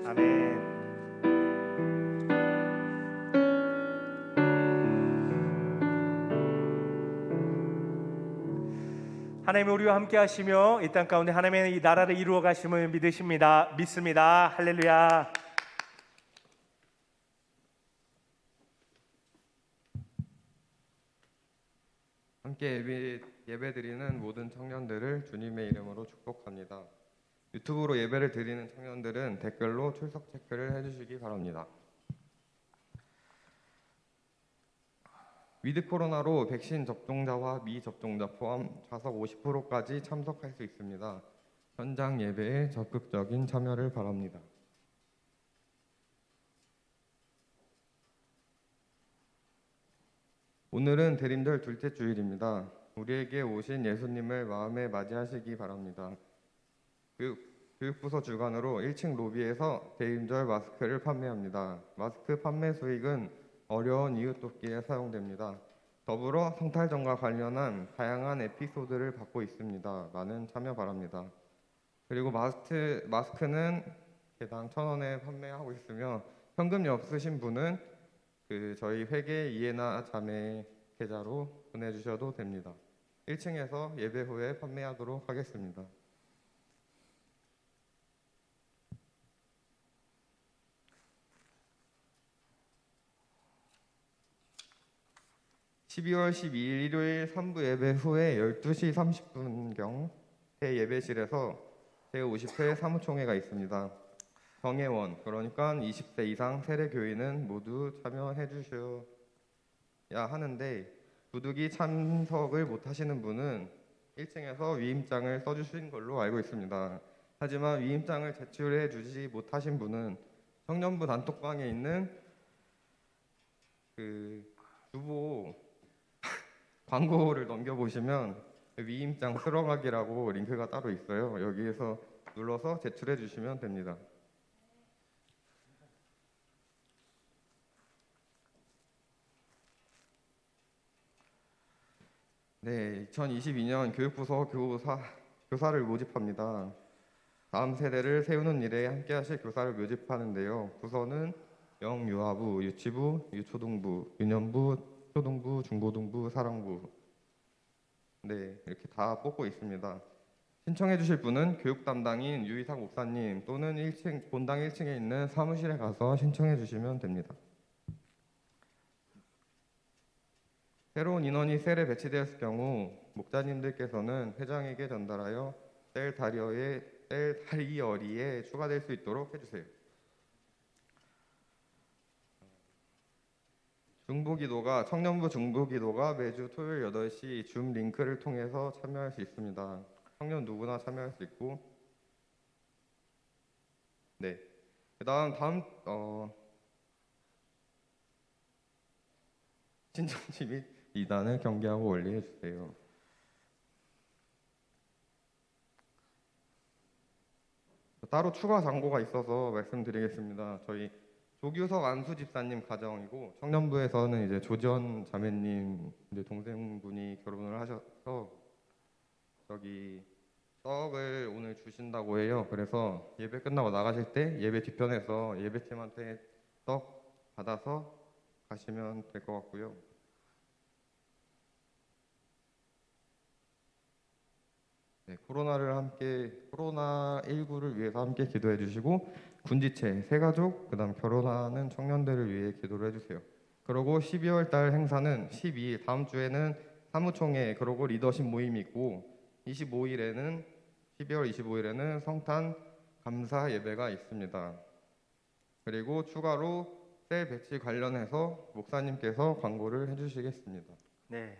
아멘. 하나님이 우리와 함께 하시며 이 땅 가운데 하나님의 이 나라를 이루어 가심을 믿습니다. 할렐루야. 함께 예배드리는 모든 청년들을 주님의 이름으로 축복합니다. 유튜브로 예배를 드리는 청년들은 댓글로 출석 체크를 해주시기 바랍니다. 위드 코로나로 백신 접종자와 미접종자 포함 좌석 50%까지 참석할 수 있습니다. 현장 예배에 적극적인 참여를 바랍니다. 오늘은 대림절 둘째 주일입니다. 우리에게 오신 예수님을 마음에 맞이하시기 바랍니다. 교육부서 주관으로 1층 로비에서 대림절 마스크를 판매합니다. 마스크 판매 수익은 어려운 이웃 돕기에 사용됩니다. 더불어 성탈전과 관련한 다양한 에피소드를 받고 있습니다. 많은 참여 바랍니다. 그리고 마스크는 개당 1,000원에 판매하고 있으며 현금이 없으신 분은 저희 회계 이해나 자매 계좌로 보내주셔도 됩니다. 1층에서 예배 후에 판매하도록 하겠습니다. (12월 12일) 일요일 3부 예배 후에 12시 30분경 대예배실에서 제50회 사무총회가 있습니다. 정회원, 그러니까 20세 이상 세례교인은 모두 참여해 주셔야 하는데 부득이 참석을 못하시는 분은 1층에서 위임장을 써주신 걸로 알고 있습니다. 하지만 위임장을 제출해 주지 못하신 분은 청년부 단톡방에 있는 주보 광고를 넘겨보시면 위임장 쓸어가기라고 링크가 따로 있어요. 여기에서 눌러서 제출해 주시면 됩니다. 네, 2022년 교육부서 교사를 모집합니다. 다음 세대를 세우는 일에 함께하실 교사를 모집하는데요. 부서는 영유아부, 유치부, 유초등부, 유년부, 초등부, 중고등부, 사랑부. 네, 이렇게 다 뽑고 있습니다. 신청해 주실 분은 교육 담당인 유이삭 목사님 또는 1층 본당 1층에 있는 사무실에 가서 신청해 주시면 됩니다. 새로운 인원이 셀에 배치되었을 경우 목자님들께서는 회장에게 전달하여 셀 다리어리에 추가될 수 있도록 해주세요. 청년부 중보기도가 매주 토요일 8시 줌 링크를 통해서 참여할 수 있습니다. 청년 누구나 참여할 수 있고, 네. 다음 신청지 및 이단을 경계하고 원리해 주세요. 따로 추가 광고가 있어서 말씀드리겠습니다. 저희 조규석 안수 집사님 가정이고 청년부에서는 이제 조지현 자매님 이제 동생분이 결혼을 하셔서 저기 떡을 오늘 주신다고 해요. 그래서 예배 끝나고 나가실 때 예배 뒤편에서 예배팀한테 떡 받아서 가시면 될 것 같고요. 네, 코로나19를 위해서 함께 기도해 주시고 군지체, 새가족, 그다음 결혼하는 청년들을 위해 기도를 해주세요. 그리고 12월 달 행사는 12일 다음 주에는 사무총회 그리고 리더십 모임이 있고 12월 25일에는 성탄 감사 예배가 있습니다. 그리고 추가로 셀 배치 관련해서 목사님께서 광고를 해주시겠습니다. 네.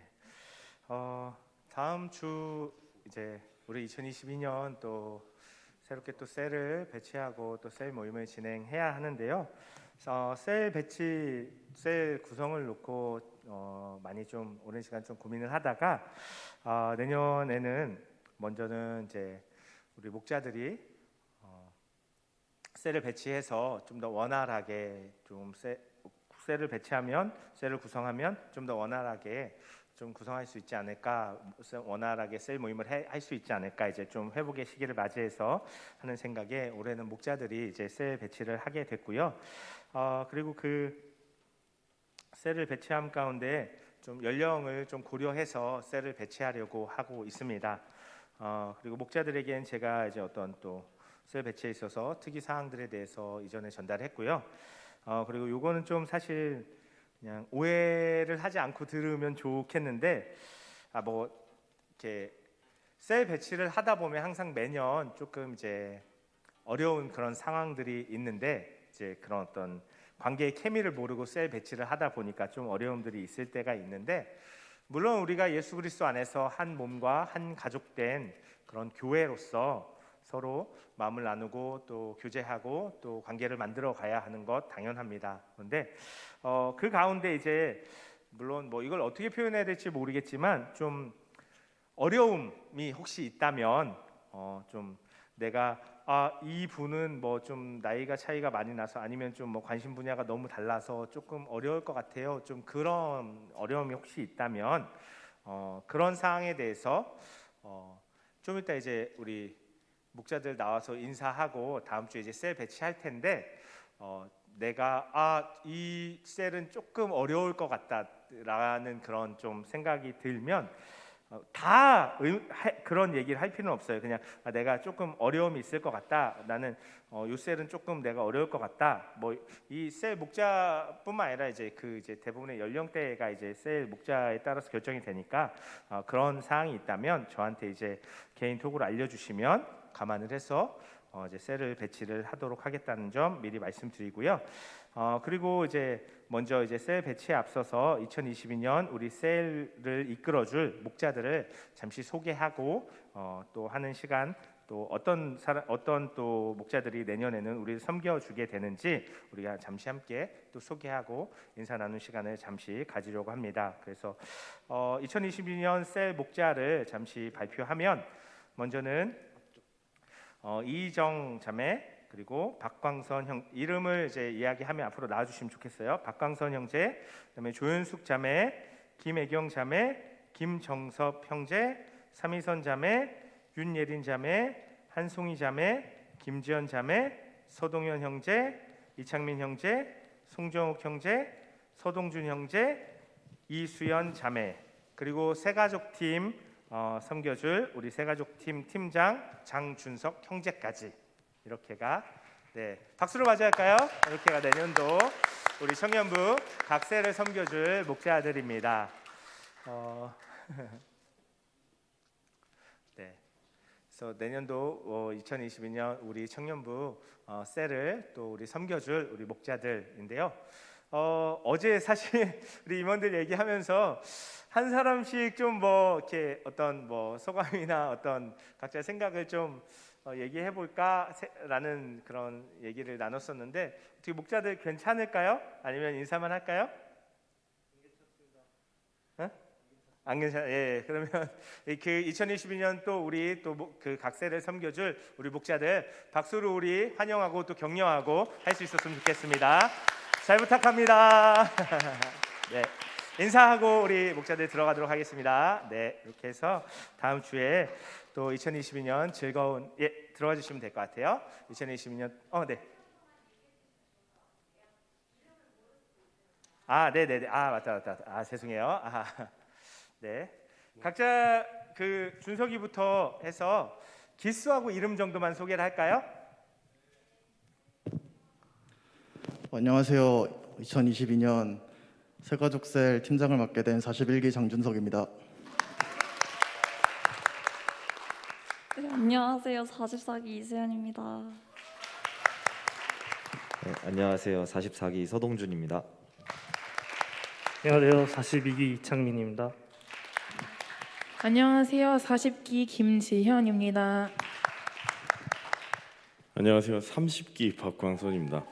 다음 주 이제 우리 2022년 또 새롭게 또 셀을 배치하고 또 셀 모임을 진행해야 하는데요. 셀 구성을 놓고 많이 좀 오랜 시간 좀 고민을 하다가 내년에는 먼저는 이제 우리 목자들이 셀을 배치해서 좀 더 원활하게 셀을 배치하면 셀을 구성하면 좀 더 원활하게 좀 구성할 수 있지 않을까, 원활하게 셀 모임을 할 수 있지 않을까, 이제 좀 회복의 시기를 맞이해서 하는 생각에 올해는 목자들이 이제 셀 배치를 하게 됐고요. 그리고 그 셀을 배치함 가운데 좀 연령을 좀 고려해서 셀을 배치하려고 하고 있습니다. 그리고 목자들에겐 제가 이제 어떤 또 셀 배치에 있어서 특이 사항들에 대해서 이전에 전달했고요. 그리고 요거는 좀 사실 그냥 오해를 하지 않고 들으면 좋겠는데 뭐 이렇게 셀 배치를 하다 보면 항상 매년 조금 이제 어려운 그런 상황들이 있는데 이제 그런 어떤 관계의 케미를 모르고 셀 배치를 하다 보니까 좀 어려움들이 있을 때가 있는데, 물론 우리가 예수 그리스도 안에서 한 몸과 한 가족된 그런 교회로서 서로 마음을 나누고 또 교제하고 또 관계를 만들어 가야 하는 것 당연합니다. 그런데 그 가운데 이제 물론 뭐 이걸 어떻게 표현해야 될지 모르겠지만 좀 어려움이 혹시 있다면 좀 내가 이 분은 뭐 좀 나이가 차이가 많이 나서 아니면 좀 뭐 관심 분야가 너무 달라서 조금 어려울 것 같아요. 좀 그런 어려움이 혹시 있다면 그런 사항에 대해서 좀 이따 이제 우리 목자들 나와서 인사하고 다음 주에 이제 셀 배치할 텐데 내가 이 셀은 조금 어려울 것 같다라는 그런 좀 생각이 들면 다 그런 얘기를 할 필요는 없어요. 그냥 내가 조금 어려움이 있을 것 같다. 나는 요 셀은 조금 내가 어려울 것 같다. 뭐 이 셀 목자뿐만 아니라 이제 이제 대부분의 연령대가 이제 셀 목자에 따라서 결정이 되니까 그런 사항이 있다면 저한테 이제 개인톡으로 알려주시면 감안을 해서 이제 셀을 배치를 하도록 하겠다는 점 미리 말씀드리고요. 그리고 이제 먼저 이제 셀 배치에 앞서서 2022년 우리 셀을 이끌어줄 목자들을 잠시 소개하고 또 하는 시간, 또 어떤 또 목자들이 내년에는 우리를 섬겨주게 되는지 우리가 잠시 함께 또 소개하고 인사 나눈 시간을 잠시 가지려고 합니다. 그래서 2022년 셀 목자를 잠시 발표하면 먼저는 이희정 자매 그리고 박광선 형, 이름을 이제 이야기하면 앞으로 나와주시면 좋겠어요. 박광선 형제, 그다음에 조윤숙 자매, 김애경 자매, 김정섭 형제, 삼희선 자매, 윤예린 자매, 한송이 자매, 김지연 자매, 서동현 형제, 이창민 형제, 송정욱 형제, 서동준 형제, 이수연 자매, 그리고 새가족팀 섬겨줄 우리 새가족팀 팀장 장준석 형제까지 이렇게가 박수로 맞이할까요? 이렇게가 내년도 우리 청년부 각세를 섬겨줄 목자들입니다. 그래서 내년도 2022년 우리 청년부 셀을 또 우리 섬겨줄 우리 목자들인데요. 어제 사실 우리 임원들 얘기하면서 한 사람씩 좀 뭐 이렇게 어떤 뭐 소감이나 어떤 각자 생각을 좀 얘기해 볼까라는 그런 얘기를 나눴었는데 어떻게 목자들 괜찮을까요? 아니면 인사만 할까요? 안 괜찮아요. 예, 그러면 그 2022년 또 우리 또 그 각세를 섬겨줄 우리 목자들 박수로 우리 환영하고 또 격려하고 할 수 있었으면 좋겠습니다. 잘 부탁합니다. 네, 인사하고 우리 목자들 들어가도록 하겠습니다. 네, 이렇게 해서 다음 주에 또 2022년 즐거운 들어가 주시면 될 것 같아요. 2022년 네. 네네네. 맞다. 죄송해요. 네. 각자 그 준석이부터 해서 기수하고 이름 정도만 소개를 할까요? 안녕하세요. 2022년 새가족셀 팀장을 맡게 된 41기 장준석입니다. 네, 안녕하세요. 44기 이수연입니다. 네, 안녕하세요. 44기 서동준입니다. 안녕하세요. 42기 이창민입니다. 안녕하세요. 40기 김지현입니다. 안녕하세요. 30기 박광선입니다.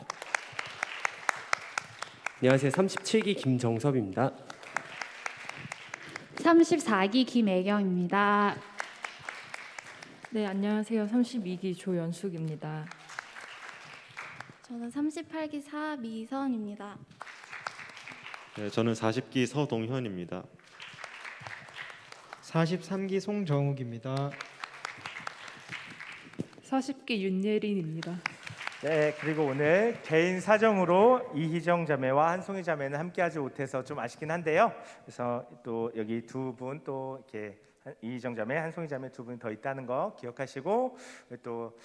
안녕하세요. 37기 김정섭입니다. 34기 김애경입니다. 네, 안녕하세요. 32기 조연숙입니다. 저는 38기 사미선입니다. 네, 저는 40기 서동현입니다. 43기 송정욱입니다. 40기 윤예린입니다. 네, 그리고 오늘 개인 사정으로 이희정 자매와 한송이 자매는 함께하지 못해서 좀 아쉽긴 한데요. 그래서 또 여기 두 분 또 이렇게 이희정 자매, 한송이 자매 두 분 더 있다는 거 기억하시고 또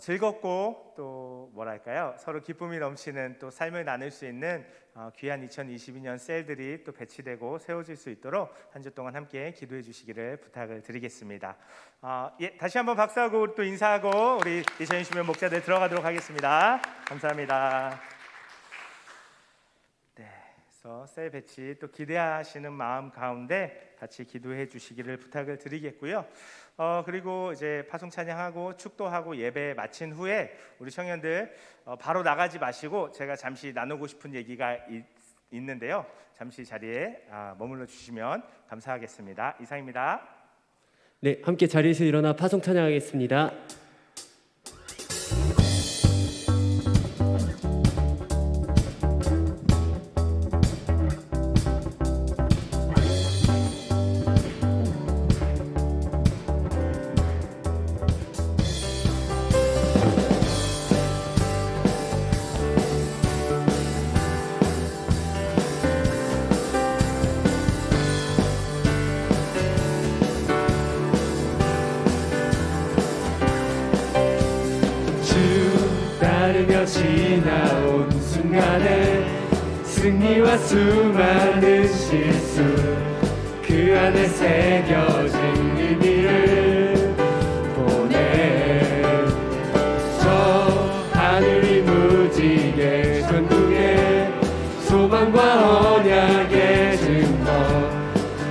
즐겁고 또 뭐랄까요, 서로 기쁨이 넘치는 또 삶을 나눌 수 있는 귀한 2022년 셀들이 또 배치되고 세워질 수 있도록 한 주 동안 함께 기도해 주시기를 부탁을 드리겠습니다. 다시 한번 박수하고 또 인사하고 우리 2022년 목자들 들어가도록 하겠습니다. 감사합니다. 네, 그래서 셀 배치 또 기대하시는 마음 가운데 같이 기도해 주시기를 부탁을 드리겠고요. 그리고 이제 파송 찬양하고 축도하고 예배 마친 후에 우리 청년들 바로 나가지 마시고 제가 잠시 나누고 싶은 얘기가 있는데요. 잠시 자리에 머물러 주시면 감사하겠습니다. 이상입니다. 네, 함께 자리에서 일어나 파송 찬양하겠습니다. 지나온 순간에 승리와 수많은 실수 그 안에 새겨진 의미를 보내 저 하늘이 무지개 전국에 소망과 언약의 증거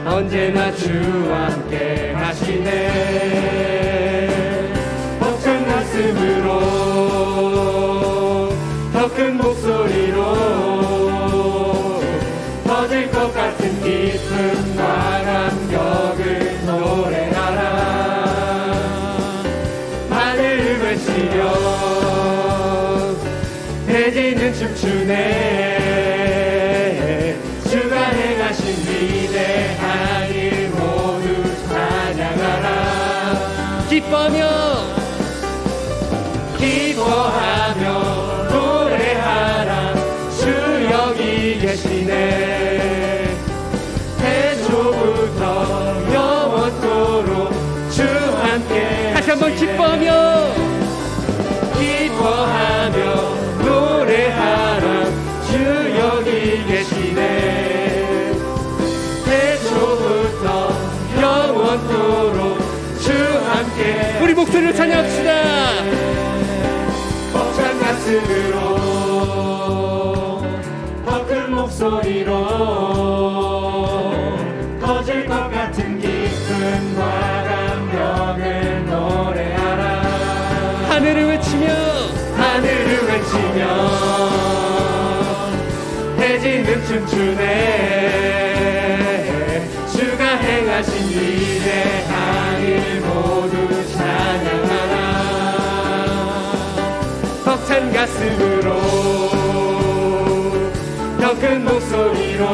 언제나 주와 함께 하시네 벅찬 가슴으로 더 큰 목소리로 터질 것 같은 기쁨과 감격을 노래하라 하늘을 외치며 대지는 춤추네 주가 행하신 위대한 일 모두 찬양하라 기뻐하며 노래하라 주 한번 기뻐하며 노래하라. 주 여기 계시네. 태초부터 영원토록 주 함께. 우리 목소리로 찬양합시다. 벅찬 가슴으로 더 큰 목소리로 터질 것 같은 기쁨과 감격을 노래하라. 하늘을 외치며 해지는 춤추네. 주가 행하신 위대한 일 모두 찬양하라. 벅찬 가슴으로 더 큰 목소리로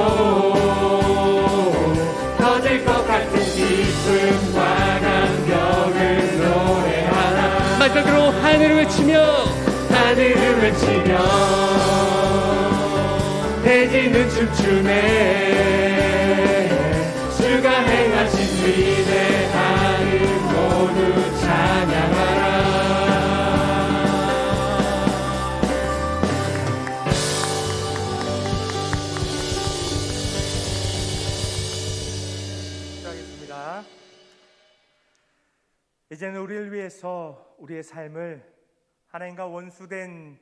터질 것 같은 기쁨과 감격을 노래하라. 마지막으로 하늘을 외치며 해지는 춤추네. 주가 행하신 위대한 일 모두 찬양하라. 기도하겠습니다. 이제는 우리를 위해서 우리의 삶을 하나님과 원수된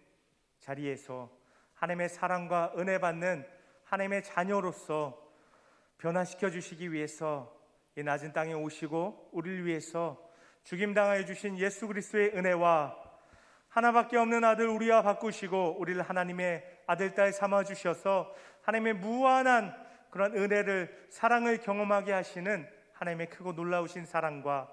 자리에서 하나님의 사랑과 은혜 받는 하나님의 자녀로서 변화시켜 주시기 위해서 이 낮은 땅에 오시고 우리를 위해서 죽임당하여 주신 예수 그리스도의 은혜와 하나밖에 없는 아들 우리와 바꾸시고 우리를 하나님의 아들 딸 삼아 주셔서 하나님의 무한한 그런 은혜를 사랑을 경험하게 하시는 하나님의 크고 놀라우신 사랑과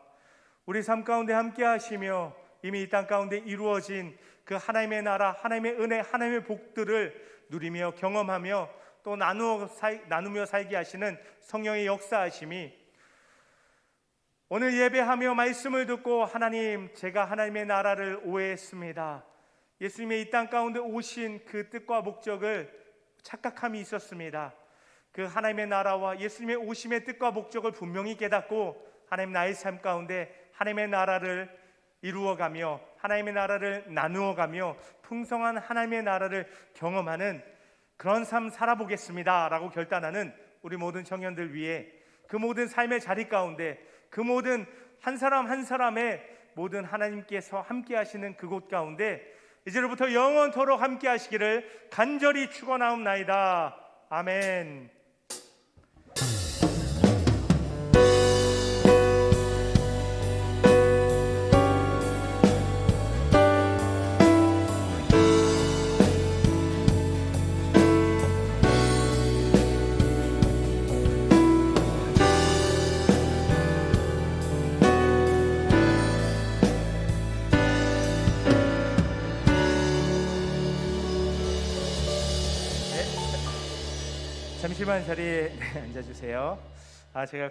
우리 삶 가운데 함께 하시며 이미 이 땅 가운데 이루어진 그 하나님의 나라, 하나님의 은혜, 하나님의 복들을 누리며 경험하며 또 나누며 살게 하시는 성령의 역사하심이 오늘 예배하며 말씀을 듣고 하나님, 제가 하나님의 나라를 오해했습니다. 예수님의 이 땅 가운데 오신 그 뜻과 목적을 착각함이 있었습니다. 그 하나님의 나라와 예수님의 오심의 뜻과 목적을 분명히 깨닫고 하나님 나의 삶 가운데 하나님의 나라를 이루어가며 하나님의 나라를 나누어가며 풍성한 하나님의 나라를 경험하는 그런 삶 살아보겠습니다 라고 결단하는 우리 모든 청년들 위해 그 모든 삶의 자리 가운데 그 모든 한 사람 한 사람의 모든 하나님께서 함께 하시는 그곳 가운데 이제로부터 영원토록 함께 하시기를 간절히 축원하옵나이다. 아멘. 잠시만 자리에 앉아주세요. 제가